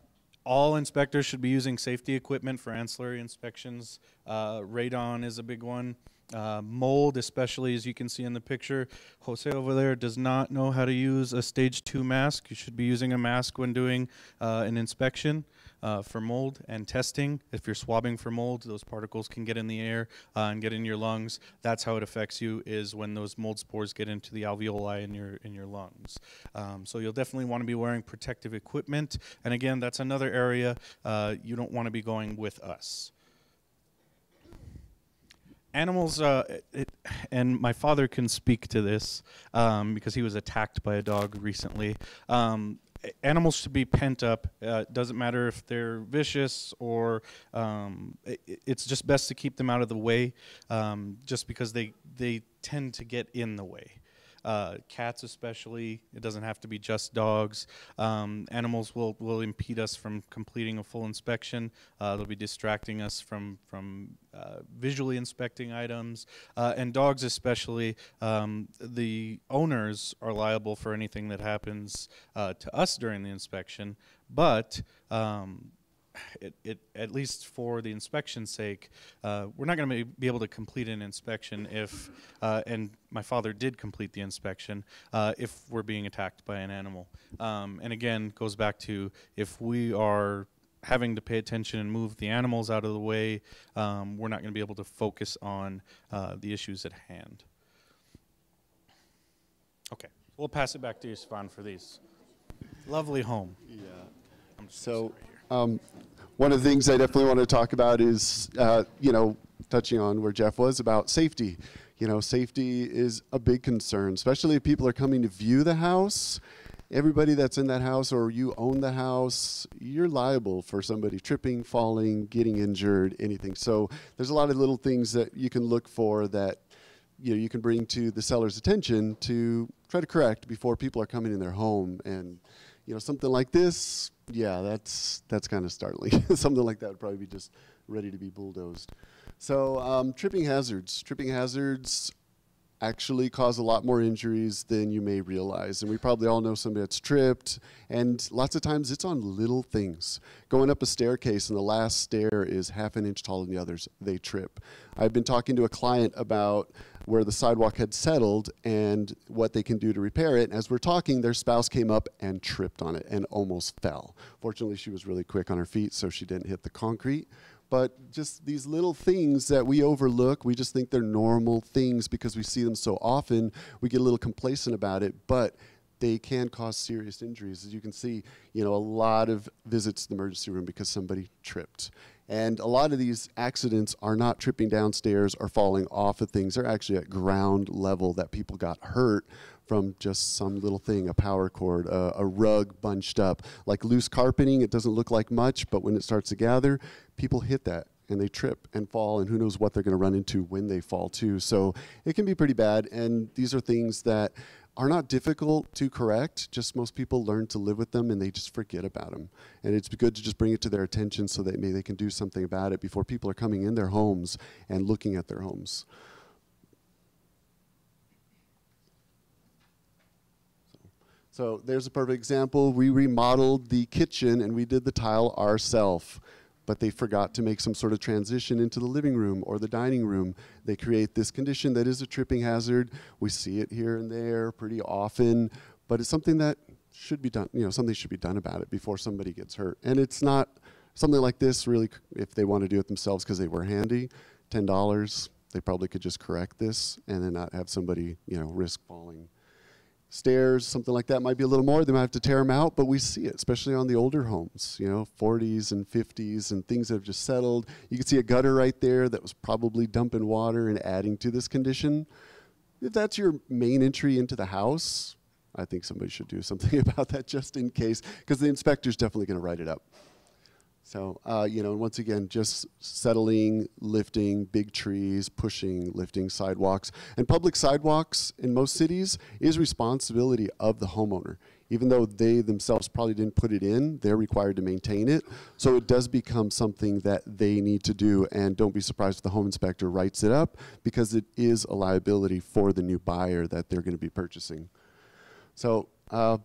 All inspectors should be using safety equipment for ancillary inspections. Radon is a big one. Mold, especially as you can see in the picture. Jose over there does not know how to use a stage 2 mask. You should be using a mask when doing an inspection for mold and testing. If you're swabbing for mold, those particles can get in the air and get in your lungs. That's how it affects you, is when those mold spores get into the alveoli in your lungs. So you'll definitely want to be wearing protective equipment. And again, that's another area you don't want to be going with us. Animals, and my father can speak to this because he was attacked by a dog recently. Animals should be pent up. Doesn't matter if they're vicious or it's just best to keep them out of the way, just because they tend to get in the way. Cats especially, it doesn't have to be just dogs. Animals will impede us from completing a full inspection. They'll be distracting us from visually inspecting items. And dogs especially, the owners are liable for anything that happens to us during the inspection, but at least for the inspection's sake, we're not going to be able to complete an inspection if, and my father did complete the inspection, if we're being attacked by an animal. And again, goes back to if we are having to pay attention and move the animals out of the way, we're not going to be able to focus on the issues at hand. Okay, we'll pass it back to you, Stefan, for these. Lovely home. Yeah. So one of the things I definitely want to talk about is, touching on where Jeff was about safety. Safety is a big concern, especially if people are coming to view the house. Everybody that's in that house, or you own the house, you're liable for somebody tripping, falling, getting injured, anything. So there's a lot of little things that you can look for that you can bring to the seller's attention to try to correct before people are coming in their home. And something like this, yeah, that's kind of startling. Something like that would probably be just ready to be bulldozed. So tripping hazards. Tripping hazards actually cause a lot more injuries than you may realize. And we probably all know somebody that's tripped, and lots of times it's on little things. Going up a staircase and the last stair is half an inch taller than the others, they trip. I've been talking to a client about where the sidewalk had settled and what they can do to repair it. And as we're talking, their spouse came up and tripped on it and almost fell. Fortunately, she was really quick on her feet, so she didn't hit the concrete. But just these little things that we overlook, we just think they're normal things because we see them so often, we get a little complacent about it, but they can cause serious injuries. As you can see, a lot of visits to the emergency room because somebody tripped. And a lot of these accidents are not tripping downstairs or falling off of things. They're actually at ground level that people got hurt from just some little thing, a power cord, a rug bunched up. Like loose carpeting, it doesn't look like much, but when it starts to gather, people hit that and they trip and fall, and who knows what they're going to run into when they fall too. So it can be pretty bad, and these are things that are not difficult to correct, just most people learn to live with them and they just forget about them. And it's good to just bring it to their attention so that maybe they can do something about it before people are coming in their homes and looking at their homes. So there's a perfect example. We remodeled the kitchen and we did the tile ourselves, but they forgot to make some sort of transition into the living room or the dining room. They create this condition that is a tripping hazard. We see it here and there pretty often, but it's something that should be done, something should be done about it before somebody gets hurt. And it's not something like this really, if they want to do it themselves because they were handy, $10, they probably could just correct this and then not have somebody, risk falling. Stairs, something like that might be a little more. They might have to tear them out, but we see it, especially on the older homes, 40s and 50s and things that have just settled. You can see a gutter right there that was probably dumping water and adding to this condition. If that's your main entry into the house, I think somebody should do something about that just in case, because the inspector's definitely going to write it up. So, once again, just settling, lifting, big trees, pushing, lifting sidewalks. And public sidewalks in most cities is responsibility of the homeowner. Even though they themselves probably didn't put it in, they're required to maintain it. So it does become something that they need to do. And don't be surprised if the home inspector writes it up, because it is a liability for the new buyer that they're going to be purchasing. So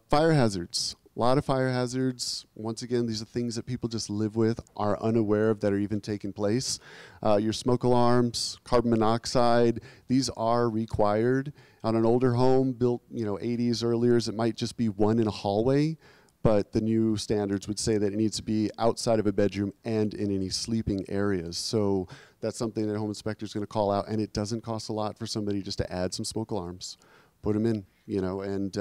fire hazards. A lot of fire hazards. Once again, these are things that people just live with, are unaware of, that are even taking place. Your smoke alarms, carbon monoxide, these are required. On an older home built, 80s, earlier, it might just be one in a hallway, but the new standards would say that it needs to be outside of a bedroom and in any sleeping areas. So that's something that a home inspector is going to call out, and it doesn't cost a lot for somebody just to add some smoke alarms. Put them in, and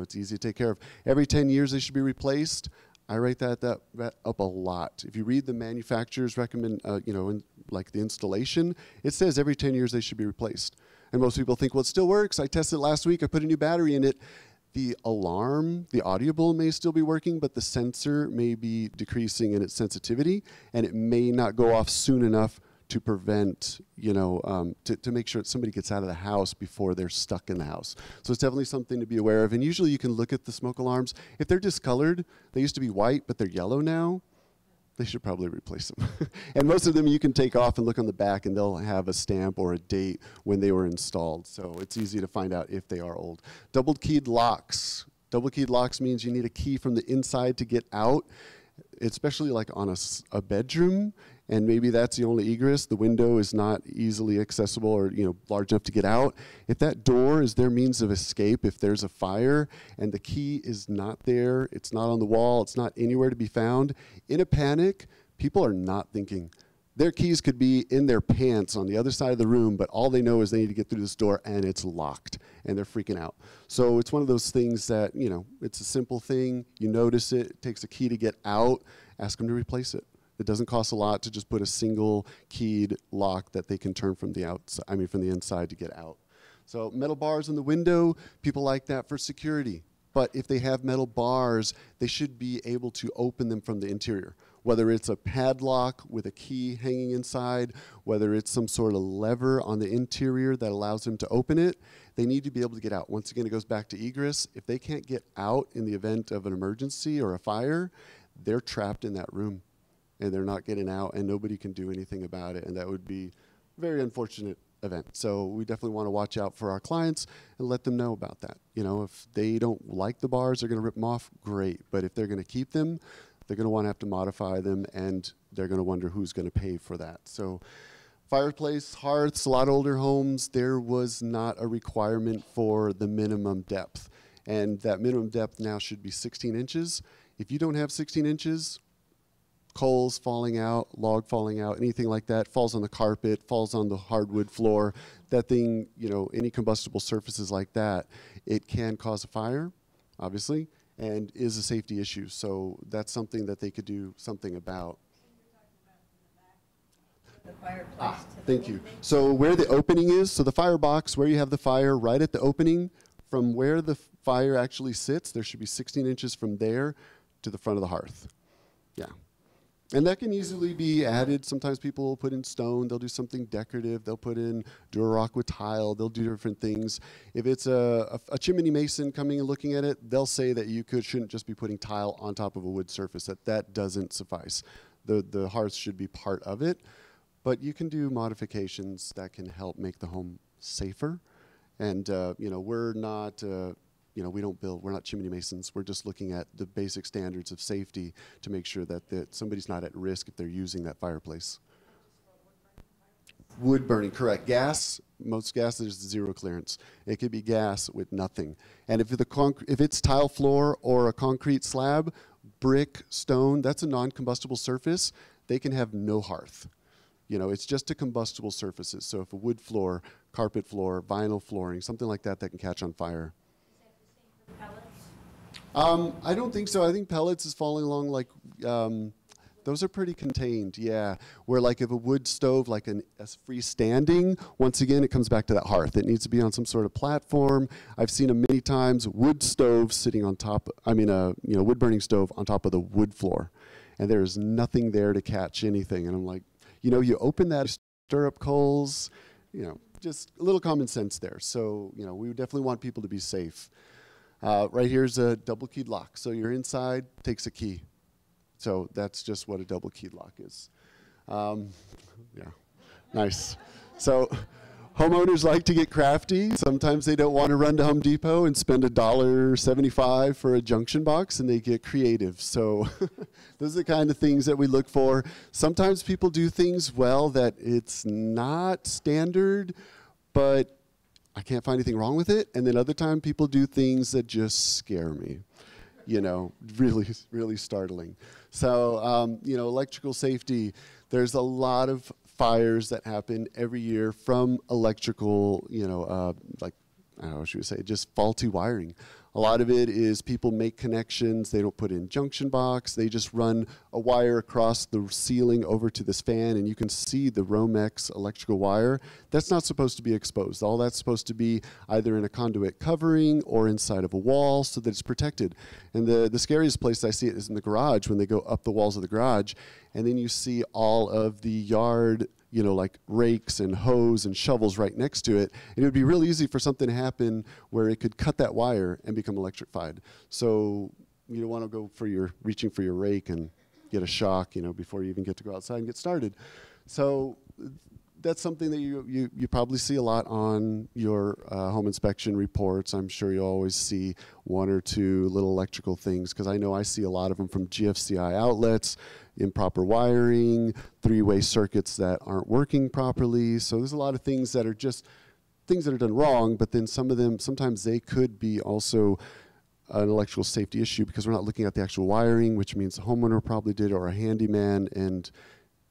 it's easy to take care of. Every 10 years they should be replaced. I rate that up a lot. If you read the manufacturer's recommend, like the installation, it says every 10 years they should be replaced. And most people think, well, it still works. I tested it last week. I put a new battery in it. The alarm, the audible may still be working, but the sensor may be decreasing in its sensitivity, and it may not go off soon enough to prevent, to make sure that somebody gets out of the house before they're stuck in the house. So it's definitely something to be aware of. And usually you can look at the smoke alarms. If they're discolored, they used to be white, but they're yellow now, they should probably replace them. And most of them you can take off and look on the back, and they'll have a stamp or a date when they were installed. So it's easy to find out if they are old. Double keyed locks. Double keyed locks means you need a key from the inside to get out, especially like on a bedroom. And maybe that's the only egress. The window is not easily accessible or large enough to get out. If that door is their means of escape, if there's a fire and the key is not there, it's not on the wall, it's not anywhere to be found, in a panic, people are not thinking. Their keys could be in their pants on the other side of the room, but all they know is they need to get through this door and it's locked and they're freaking out. So it's one of those things that, it's a simple thing. You notice it, it takes a key to get out, ask them to replace it. It doesn't cost a lot to just put a single keyed lock that they can turn from the outside, from the inside to get out. So metal bars in the window, people like that for security. But if they have metal bars, they should be able to open them from the interior. Whether it's a padlock with a key hanging inside, whether it's some sort of lever on the interior that allows them to open it, they need to be able to get out. Once again, it goes back to egress. If they can't get out in the event of an emergency or a fire, they're trapped in that room. And they're not getting out, and nobody can do anything about it, and that would be a very unfortunate event. So we definitely want to watch out for our clients and let them know about that. If they don't like the bars, they're going to rip them off, great. But if they're going to keep them, they're going to want to have to modify them, and they're going to wonder who's going to pay for that. So fireplace, hearths, a lot of older homes, there was not a requirement for the minimum depth. And that minimum depth now should be 16 inches. If you don't have 16 inches, coals falling out, log falling out, anything like that, falls on the carpet, falls on the hardwood floor, that thing, any combustible surfaces like that, it can cause a fire, obviously, and is a safety issue. So that's something that they could do something about. The fireplace. Thank you. So where the opening is, so the firebox, where you have the fire, right at the opening, from where the fire actually sits, there should be 16 inches from there to the front of the hearth. Yeah. And that can easily be added. Sometimes people will put in stone, they'll do something decorative, they'll put in Durarock with tile, they'll do different things. If it's a chimney mason coming and looking at it, they'll say that you shouldn't just be putting tile on top of a wood surface, that doesn't suffice. The hearth should be part of it, but you can do modifications that can help make the home safer. And we're not, we're not chimney masons. We're just looking at the basic standards of safety to make sure that somebody's not at risk if they're using that fireplace. Wood burning, correct. Gas, most gas, there's zero clearance. It could be gas with nothing. And if it's tile floor or a concrete slab, brick, stone, that's a non-combustible surface, they can have no hearth. It's just a combustible surfaces. So if a wood floor, carpet floor, vinyl flooring, something like that can catch on fire. Is that the same for pellets? I don't think so. I think pellets is falling along like, those are pretty contained, yeah. Where like if a wood stove, like a freestanding, once again, it comes back to that hearth. It needs to be on some sort of platform. I've seen them many times, wood stoves sitting on top, wood burning stove on top of the wood floor. And there's nothing there to catch anything. And I'm like, you open that, stir up coals, just a little common sense there. So, we would definitely want people to be safe. Right here's a double keyed lock. So you're inside, takes a key. So that's just what a double keyed lock is. Yeah, nice. So homeowners like to get crafty. Sometimes they don't want to run to Home Depot and spend $1.75 for a junction box, and they get creative. So those are the kind of things that we look for. Sometimes people do things well that it's not standard, but I can't find anything wrong with it. And then other time people do things that just scare me, really, really startling. So, electrical safety, there's a lot of fires that happen every year from electrical, just faulty wiring. A lot of it is people make connections, they don't put in junction box, they just run a wire across the ceiling over to this fan, and you can see the Romex electrical wire. That's not supposed to be exposed. All that's supposed to be either in a conduit covering or inside of a wall so that it's protected. And the scariest place I see it is in the garage, when they go up the walls of the garage, and then you see all of the yard, like rakes and hose and shovels right next to it. And it would be real easy for something to happen where it could cut that wire and become electrified. So you don't want to go reaching for your rake and get a shock, before you even get to go outside and get started. So that's something that you probably see a lot on your home inspection reports. I'm sure you always see one or two little electrical things, because I know I see a lot of them from GFCI outlets, improper wiring, three-way circuits that aren't working properly. So there's a lot of things that are just things that are done wrong, but then some of them, sometimes they could be also an electrical safety issue because we're not looking at the actual wiring, which means the homeowner probably did, or a handyman, and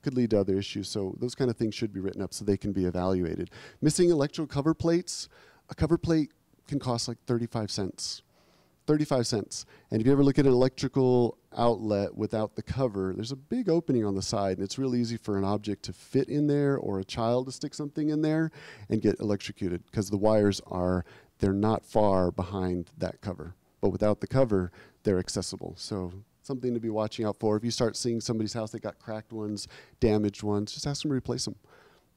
could lead to other issues. So those kind of things should be written up so they can be evaluated. Missing electrical cover plates, a cover plate can cost like 35 cents. 35 cents. And if you ever look at an electrical outlet without the cover, there's a big opening on the side, and it's real easy for an object to fit in there or a child to stick something in there and get electrocuted because the wires they're not far behind that cover. But without the cover, they're accessible. So something to be watching out for. If you start seeing somebody's house that got cracked ones, damaged ones, just ask them to replace them.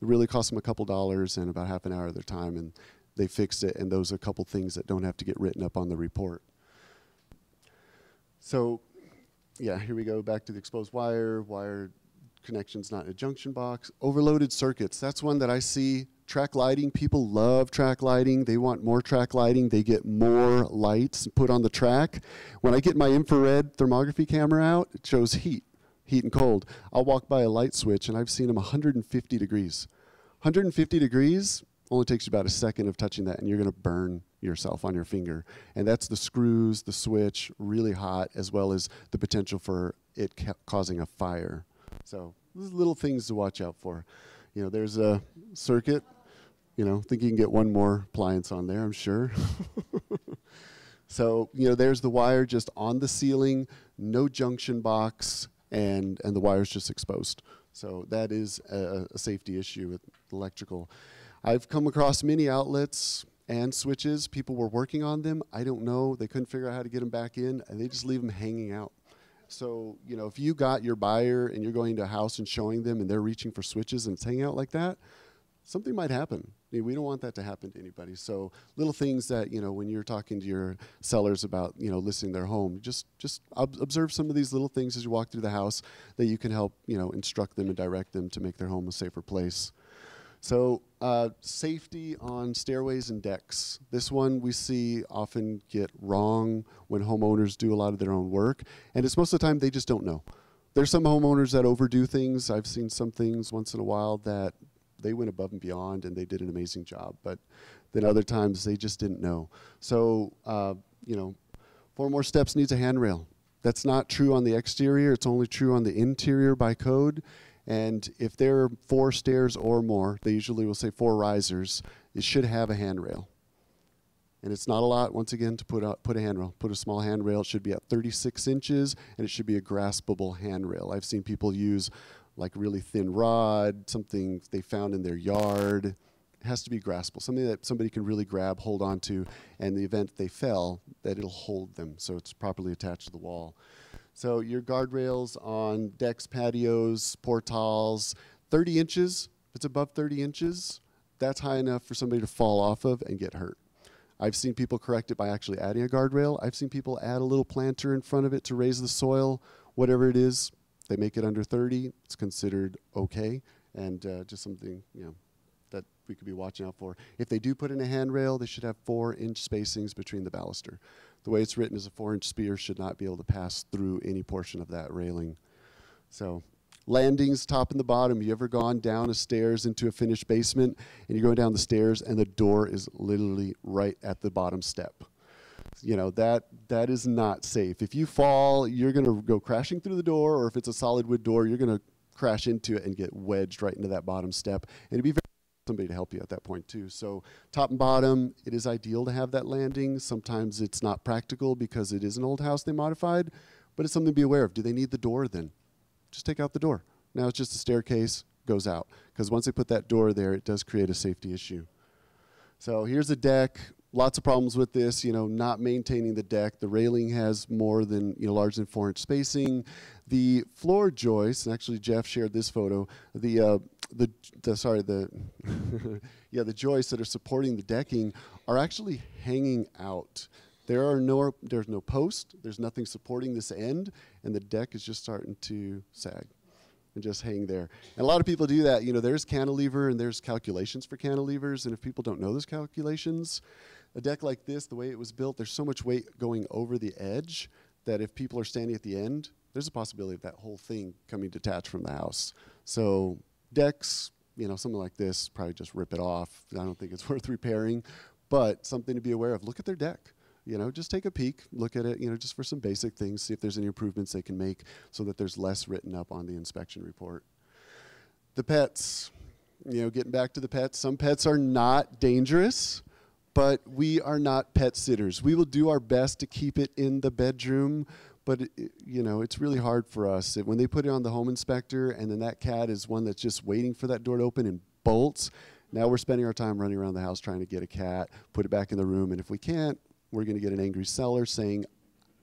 It really costs them a couple dollars and about half an hour of their time, and they fixed it, and those are a couple things that don't have to get written up on the report. So, yeah, here we go, back to the exposed wire connections not in a junction box. Overloaded circuits, that's one that I see. Track lighting, people love track lighting. They want more track lighting. They get more lights put on the track. When I get my infrared thermography camera out, it shows heat and cold. I'll walk by a light switch, and I've seen them 150 degrees. 150 degrees only takes you about a second of touching that, and you're going to burn yourself on your finger. And that's the screws, the switch, really hot, as well as the potential for it causing a fire. So those little things to watch out for. There's a circuit. Think you can get one more appliance on there, I'm sure. So, there's the wire just on the ceiling, no junction box, and the wire's just exposed. So that is a safety issue with electrical. I've come across many outlets and switches. People were working on them. I don't know. They couldn't figure out how to get them back in, and they just leave them hanging out. So, you know, if you got your buyer and you're going to a house and showing them and they're reaching for switches and it's hanging out like that, something might happen. I mean, we don't want that to happen to anybody. So little things that, you know, when you're talking to your sellers about, you know, listing their home, just observe some of these little things as you walk through the house that you can help, you know, instruct them and direct them to make their home a safer place. So safety on stairways and decks. This one we see often get wrong when homeowners do a lot of their own work. And it's most of the time they just don't know. There's some homeowners that overdo things. I've seen some things once in a while that they went above and beyond and they did an amazing job. But then other times they just didn't know. So, you know, 4 more steps needs a handrail. That's not true on the exterior. It's only true on the interior by code. And if there are 4 stairs or more, they usually will say 4 risers, it should have a handrail. And it's not a lot, once again, to put a handrail. Put a small handrail. It should be at 36 inches, and it should be a graspable handrail. I've seen people use like really thin rod, something they found in their yard. It has to be graspable, something that somebody can really grab, hold on to, and in the event they fell, that it'll hold them, so it's properly attached to the wall. So your guardrails on decks, patios, portals, 30 inches. If it's above 30 inches, that's high enough for somebody to fall off of and get hurt. I've seen people correct it by actually adding a guardrail. I've seen people add a little planter in front of it to raise the soil, whatever it is. They make it under 30, it's considered okay, and just something, you know, that we could be watching out for. If they do put in a handrail, they should have 4-inch spacings between the baluster. The way it's written is a 4-inch spear should not be able to pass through any portion of that railing. So landings, top and the bottom. You ever gone down a stairs into a finished basement and you're going down the stairs and the door is literally right at the bottom step? You know, that is not safe. If you fall, you're going to go crashing through the door, or if it's a solid wood door, you're going to crash into it and get wedged right into that bottom step. And it'd be very somebody to help you at that point too. So top and bottom, it is ideal to have that landing. Sometimes it's not practical because it is an old house they modified, but it's something to be aware of. Do they need the door then? Just take out the door. Now it's just a staircase, goes out. Because once they put that door there, it does create a safety issue. So here's a deck. Lots of problems with this, you know, not maintaining the deck. The railing has more than, you know, larger than 4-inch spacing. The floor joists, and actually Jeff shared this photo, the joists that are supporting the decking are actually hanging out. There's no post, there's nothing supporting this end, and the deck is just starting to sag and just hang there. And a lot of people do that. You know, there's cantilever and there's calculations for cantilevers, and if people don't know those calculations, a deck like this, the way it was built, there's so much weight going over the edge that if people are standing at the end, there's a possibility of that whole thing coming detached from the house. So decks, you know, something like this, probably just rip it off. I don't think it's worth repairing, but something to be aware of. Look at their deck. You know, just take a peek, look at it, you know, just for some basic things, see if there's any improvements they can make so that there's less written up on the inspection report. The pets, you know, getting back to the pets, some pets are not dangerous, but we are not pet sitters. We will do our best to keep it in the bedroom, but you know, it's really hard for us. When they put it on the home inspector and then that cat is one that's just waiting for that door to open and bolts, now we're spending our time running around the house trying to get a cat, put it back in the room, and if we can't, we're going to get an angry seller saying,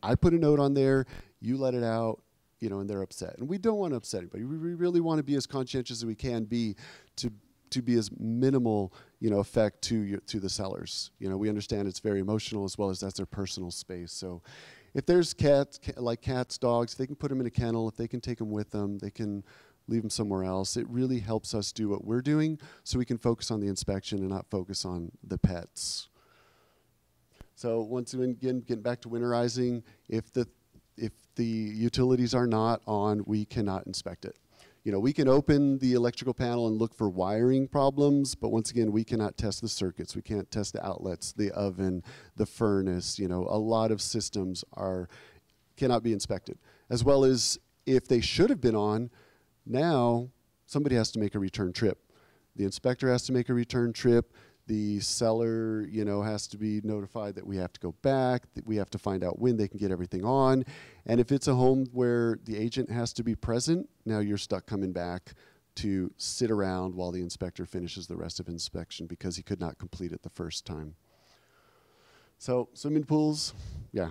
I put a note on there, you let it out, you know, and they're upset. And we don't want to upset anybody. We really want to be as conscientious as we can be to be as minimal, you know, effect to the sellers. You know, we understand it's very emotional as well as that's their personal space. So if there's cats, dogs, they can put them in a kennel. If they can take them with them, they can leave them somewhere else. It really helps us do what we're doing so we can focus on the inspection and not focus on the pets. So once again, getting back to winterizing, if the utilities are not on, we cannot inspect it. You know, we can open the electrical panel and look for wiring problems, but once again, we cannot test the circuits. We can't test the outlets, the oven, the furnace. You know, a lot of systems cannot be inspected. As well as if they should have been on, now somebody has to make a return trip. The inspector has to make a return trip. The seller, you know, has to be notified that we have to go back, that we have to find out when they can get everything on. And if it's a home where the agent has to be present, now you're stuck coming back to sit around while the inspector finishes the rest of inspection because he could not complete it the first time. So swimming pools, yeah.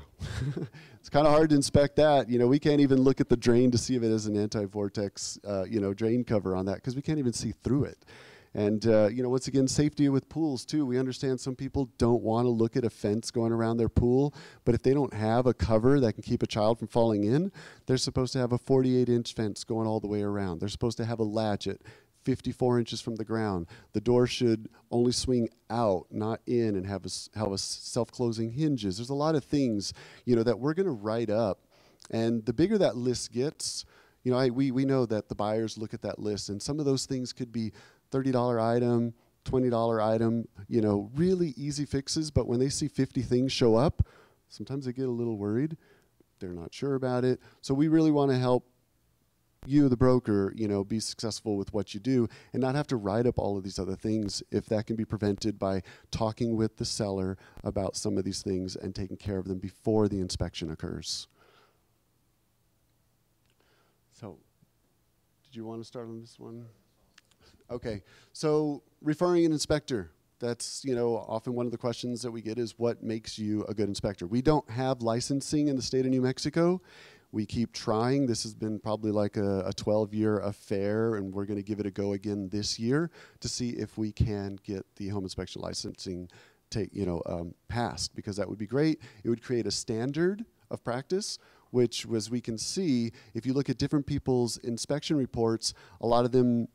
It's kind of hard to inspect that. You know, we can't even look at the drain to see if it has an anti-vortex, you know, drain cover on that because we can't even see through it. And, you know, once again, safety with pools, too. We understand some people don't want to look at a fence going around their pool, but if they don't have a cover that can keep a child from falling in, they're supposed to have a 48-inch fence going all the way around. They're supposed to have a latch at 54 inches from the ground. The door should only swing out, not in, and have a self-closing hinges. There's a lot of things, you know, that we're going to write up. And the bigger that list gets, you know, we know that the buyers look at that list, and some of those things could be $30 item, $20 item, you know, really easy fixes. But when they see 50 things show up, sometimes they get a little worried. They're not sure about it. So we really want to help you, the broker, you know, be successful with what you do and not have to write up all of these other things if that can be prevented by talking with the seller about some of these things and taking care of them before the inspection occurs. So, did you want to start on this one? Okay, so referring an inspector, that's, you know, often one of the questions that we get is what makes you a good inspector? We don't have licensing in the state of New Mexico. We keep trying. This has been probably like a 12-year affair, and we're going to give it a go again this year to see if we can get the home inspection licensing passed, because that would be great. It would create a standard of practice, which, as we can see, if you look at different people's inspection reports, a lot of them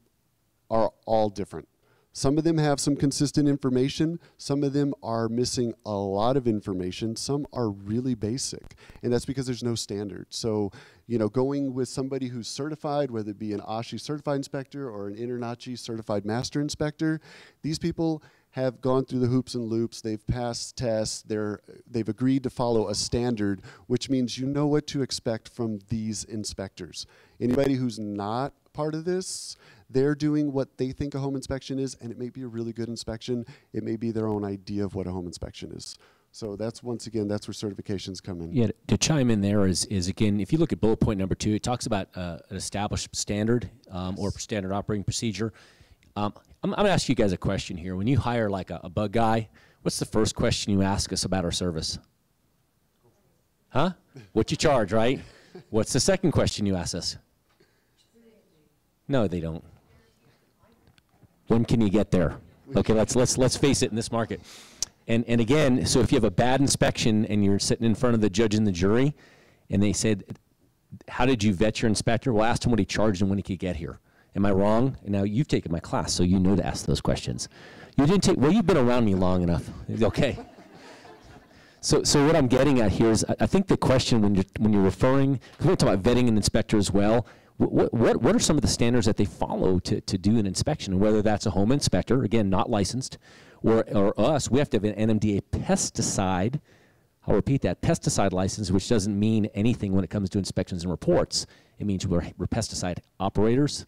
are all different. Some of them have some consistent information. Some of them are missing a lot of information. Some are really basic, and that's because there's no standard. So, you know, going with somebody who's certified, whether it be an ASHI certified inspector or an INTRNACHI certified master inspector, these people have gone through the hoops and loops. They've passed tests. They've agreed to follow a standard, which means you know what to expect from these inspectors. Anybody who's not part of this, they're doing what they think a home inspection is, and it may be a really good inspection. It may be their own idea of what a home inspection is. So that's, once again, that's where certifications come in. Yeah, to chime in there is again, if you look at bullet point number 2, it talks about an established standard or standard operating procedure. I'm going to ask you guys a question here. When you hire like a bug guy, what's the first question you ask us about our service? Huh? What you charge, right? What's the second question you ask us? No, they don't. When can you get there? Okay, let's face it in this market. And again, so if you have a bad inspection and you're sitting in front of the judge and the jury, and they said, how did you vet your inspector? Well, asked him what he charged and when he could get here. Am I wrong? And now you've taken my class, so you know to ask those questions. You didn't take, well, you've been around me long enough. Okay. So what I'm getting at here is, I think the question when you're referring, because we're talking about vetting an inspector as well, what are some of the standards that they follow to do an inspection? And whether that's a home inspector, again, not licensed, or us, we have to have an NMDA pesticide, I'll repeat that, pesticide license, which doesn't mean anything when it comes to inspections and reports. It means we're pesticide operators.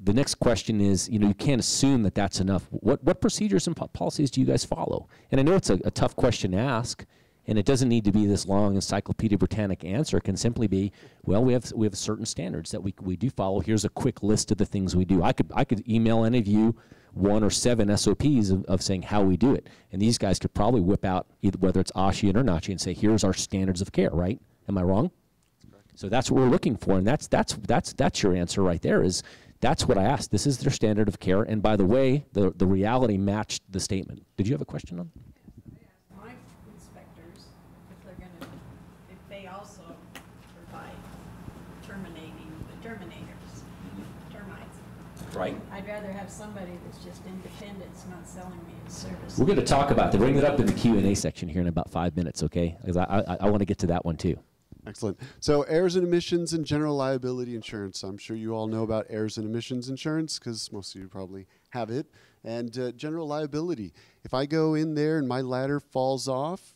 The next question is, you know, you can't assume that that's enough. What procedures and policies do you guys follow? And I know it's a tough question to ask, and it doesn't need to be this long Encyclopedia Britannica answer. It can simply be, well, we have certain standards that we do follow. Here's a quick list of the things we do. I could email any of you 1 or 7 SOPs of saying how we do it, and these guys could probably whip out either whether it's ASHI or INTRNACHI and say, here's our standards of care, right? Am I wrong? So that's what we're looking for, and that's your answer right there. Is that's what I asked. This is their standard of care, and by the way, the reality matched the statement. Did you have a question on? My inspectors, if they also provide terminating the terminators, termites. Right. I'd rather have somebody that's just independent, it's not selling me a service. We're going to talk about that. Bring that up in the Q&A section here in about 5 minutes, okay? Because I want to get to that one too. Excellent. So errors and omissions and general liability insurance. I'm sure you all know about errors and omissions insurance because most of you probably have it. And general liability. If I go in there and my ladder falls off,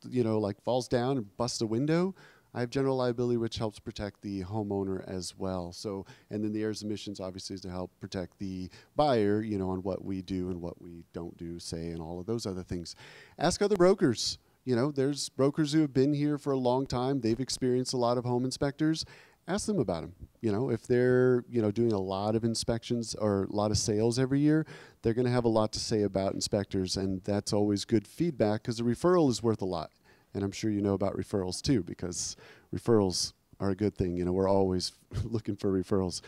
you know, like falls down and busts a window, I have general liability, which helps protect the homeowner as well. So, and then the errors and omissions obviously is to help protect the buyer, you know, on what we do and what we don't do, say, and all of those other things. Ask other brokers. You know, there's brokers who have been here for a long time. They've experienced a lot of home inspectors. ask them about them. You know, if they're, you know, doing a lot of inspections or a lot of sales every year, they're going to have a lot to say about inspectors, and that's always good feedback because a referral is worth a lot. And I'm sure you know about referrals too, because referrals are a good thing. You know, we're always looking for referrals.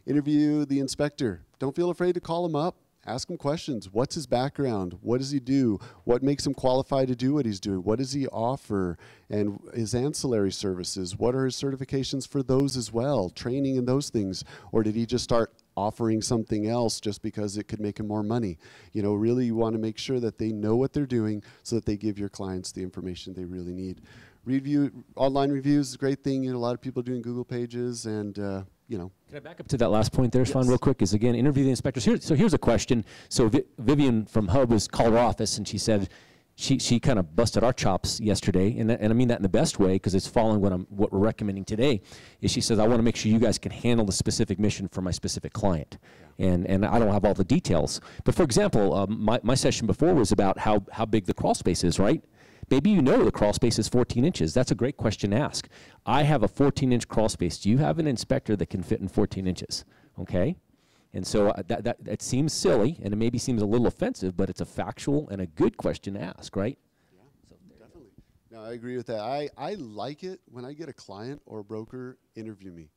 Interview the inspector. Don't feel afraid to call him up. Ask him questions. What's his background? What does he do? What makes him qualified to do what he's doing? What does he offer? And his ancillary services, what are his certifications for those as well? Training and those things. Or did he just start offering something else just because it could make him more money? You know, really you want to make sure that they know what they're doing so that they give your clients the information they really need. Online reviews is a great thing. You know, a lot of people doing Google pages and, you know. Can I back up to that last point there, Sean, real quick? Is again, interview the inspectors. So here's a question. So Vivian from Hub called our office and she said she kind of busted our chops yesterday, and I mean that in the best way because it's following what we're recommending today. Is she says I want to make sure you guys can handle the specific mission for my specific client, and I don't have all the details. But for example, my session before was about how big the crawl space is, right? Maybe you know the crawl space is 14 inches. That's a great question to ask. I have a 14-inch crawl space. Do you have an inspector that can fit in 14 inches? Okay? And so that seems silly, and it maybe seems a little offensive, but it's a factual and a good question to ask, right? Yeah, so definitely. No, I agree with that. I like it when I get a client or a broker interview me.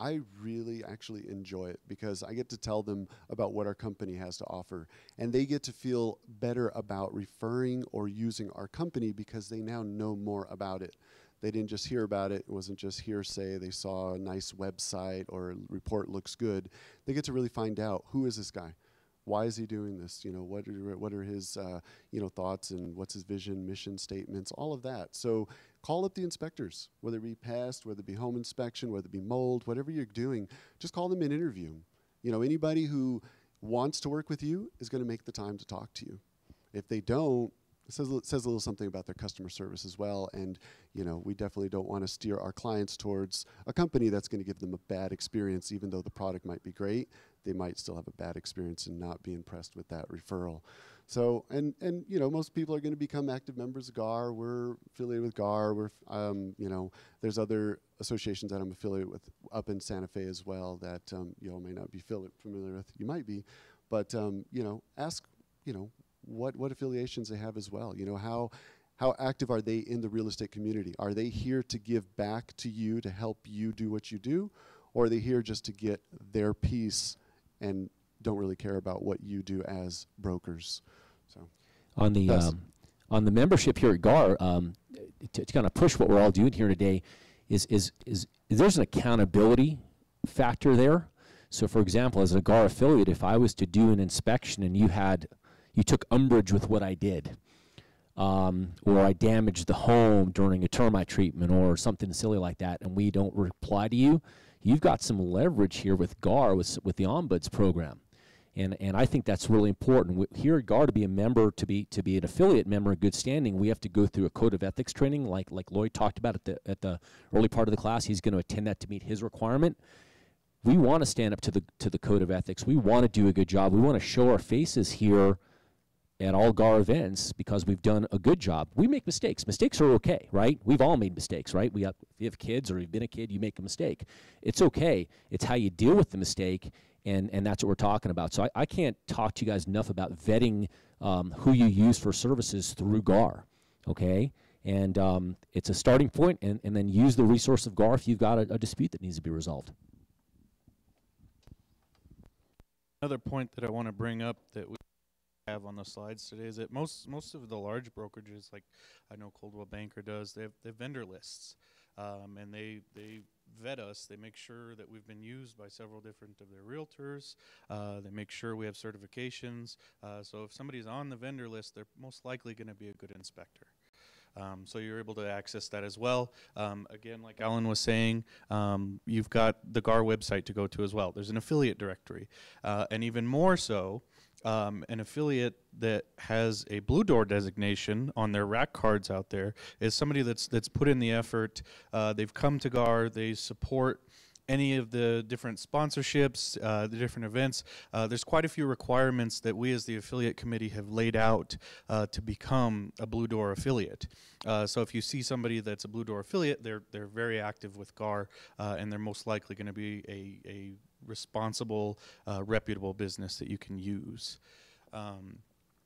I really actually enjoy it because I get to tell them about what our company has to offer, and they get to feel better about referring or using our company because they now know more about it. They didn't just hear about it. It wasn't just hearsay. They saw a nice website or a report looks good. They get to really find out, who is this guy? Why is he doing this? You know, what are his you know, thoughts, and what's his vision, mission statements, all of that. So call up the inspectors, whether it be pest, whether it be home inspection, whether it be mold, whatever you're doing, just call them and interview them. You know, anybody who wants to work with you is going to make the time to talk to you. If they don't, it says a little something about their customer service as well. And, you know, we definitely don't want to steer our clients towards a company that's going to give them a bad experience. Even though the product might be great, they might still have a bad experience and not be impressed with that referral. So, and you know, most people are going to become active members of GAR. We're affiliated with GAR. We're, you know, there's other associations that I'm affiliated with up in Santa Fe as well that you all may not be familiar with. You might be, but you know, ask, you know, what affiliations they have as well. You know, how active are they in the real estate community? Are they here to give back to you to help you do what you do, or are they here just to get their piece and don't really care about what you do as brokers? So on the membership here at GAR, to kind of push what we're all doing here today, is there's an accountability factor there. So for example, as a GAR affiliate, if I was to do an inspection and you took umbrage with what I did, or I damaged the home during a termite treatment or something silly like that, and we don't reply to you, you've got some leverage here with GAR, with the Ombuds program. And I think that's really important. Here at GAR, to be a member, to be an affiliate member in good standing, we have to go through a code of ethics training, like Lloyd talked about at the early part of the class. He's going to attend that to meet his requirement. We want to stand up to the code of ethics. We want to do a good job. We want to show our faces here at all GAR events because we've done a good job. We make mistakes. Mistakes are okay, right? We've all made mistakes, right? If you have kids or you've been a kid, you make a mistake. It's okay. It's how you deal with the mistake, and that's what we're talking about. So I can't talk to you guys enough about vetting who you use for services through GAR, okay? And it's a starting point, and then use the resource of GAR if you've got a dispute that needs to be resolved. Another point that I want to bring up that we have on the slides today is that most of the large brokerages, like I know Coldwell Banker does, they have vendor lists, and they vet us. They make sure that we've been used by several different of their realtors. They make sure we have certifications. So if somebody's on the vendor list, they're most likely going to be a good inspector. So you're able to access that as well. Again, like Alan was saying, you've got the GAR website to go to as well. There's an affiliate directory, and even more so, an affiliate that has a Blue Door designation on their rack cards out there is somebody that's put in the effort. They've come to GAR, they support any of the different sponsorships, the different events. There's quite a few requirements that we as the affiliate committee have laid out to become a Blue Door affiliate. So if you see somebody that's a Blue Door affiliate, they're very active with GAR, and they're most likely going to be a responsible, reputable business that you can use.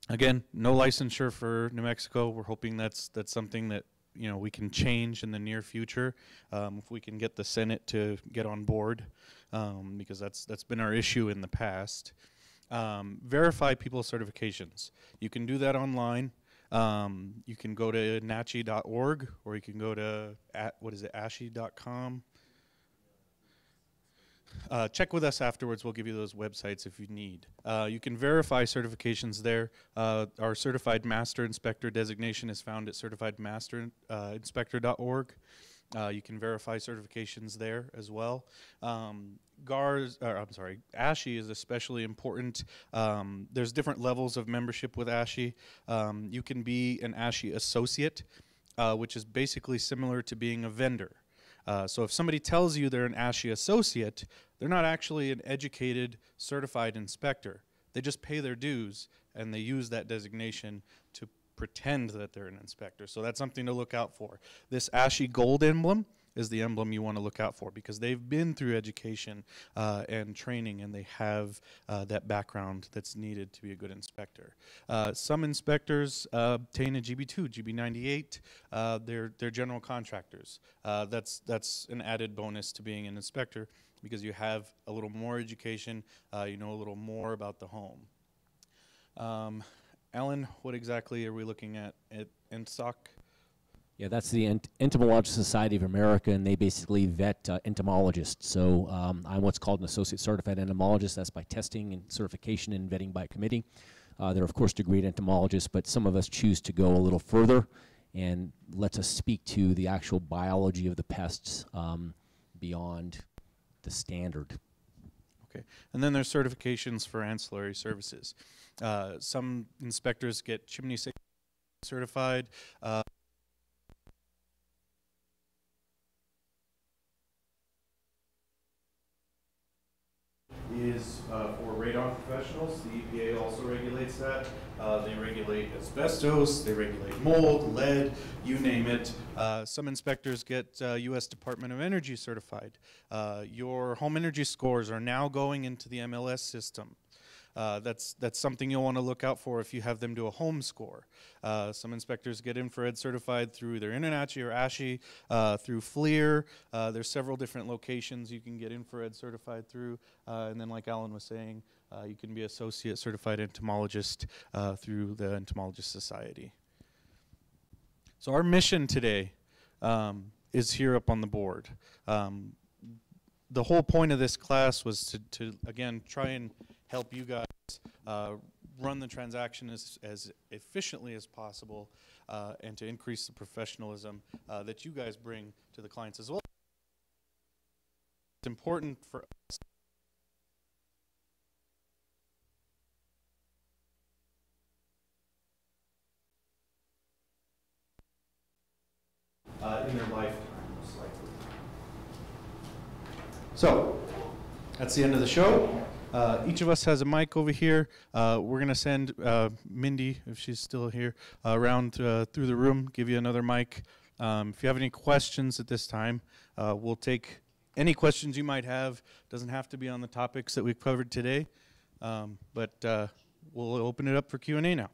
Again, no licensure for New Mexico. We're hoping that's something that we can change in the near future if we can get the Senate to get on board, because that's been our issue in the past. Verify people's certifications. You can do that online. You can go to nachi.org, or you can go to ASHI.com. Check with us afterwards. We'll give you those websites if you need. You can verify certifications there. Our Certified Master Inspector designation is found at certifiedmasterinspector.org. You can verify certifications there as well. ASHI is especially important. There's different levels of membership with ASHI. You can be an ASHI associate, which is basically similar to being a vendor. So if somebody tells you they're an ASHI associate, they're not actually an educated, certified inspector. They just pay their dues, and they use that designation to pretend that they're an inspector. So that's something to look out for. This ASHI gold emblem is the emblem you want to look out for, because they've been through education and training, and they have that background that's needed to be a good inspector. Some inspectors obtain a GB2, GB98. They're general contractors. That's an added bonus to being an inspector, because you have a little more education, you know a little more about the home. Alan, what exactly are we looking at NSOC? Yeah, that's the Entomological Society of America, and they basically vet entomologists. So I'm what's called an associate certified entomologist. That's by testing and certification and vetting by committee. There are, of course, degreed entomologists, but some of us choose to go a little further and let us speak to the actual biology of the pests beyond the standard. Okay, and then there's certifications for ancillary services. Some inspectors get chimney certified. Is for radon professionals. The EPA also regulates that. They regulate asbestos, they regulate mold, lead, you name it. Some inspectors get U.S. Department of Energy certified. Your home energy scores are now going into the MLS system. That's something you'll want to look out for if you have them do a home score. Some inspectors get infrared certified through their INNACHI or ASHI, through FLIR. There's several different locations you can get infrared certified through. And then like Alan was saying, you can be associate certified entomologist through the Entomologist Society. So our mission today is here up on the board. The whole point of this class was to again, try and help you guys run the transaction as efficiently as possible, and to increase the professionalism that you guys bring to the clients as well. It's important for us in their lifetime, most likely. So, that's the end of the show. Each of us has a mic over here. We're going to send Mindy, if she's still here, around through the room, give you another mic. If you have any questions at this time, we'll take any questions you might have. Doesn't have to be on the topics that we've covered today, but we'll open it up for Q&A now.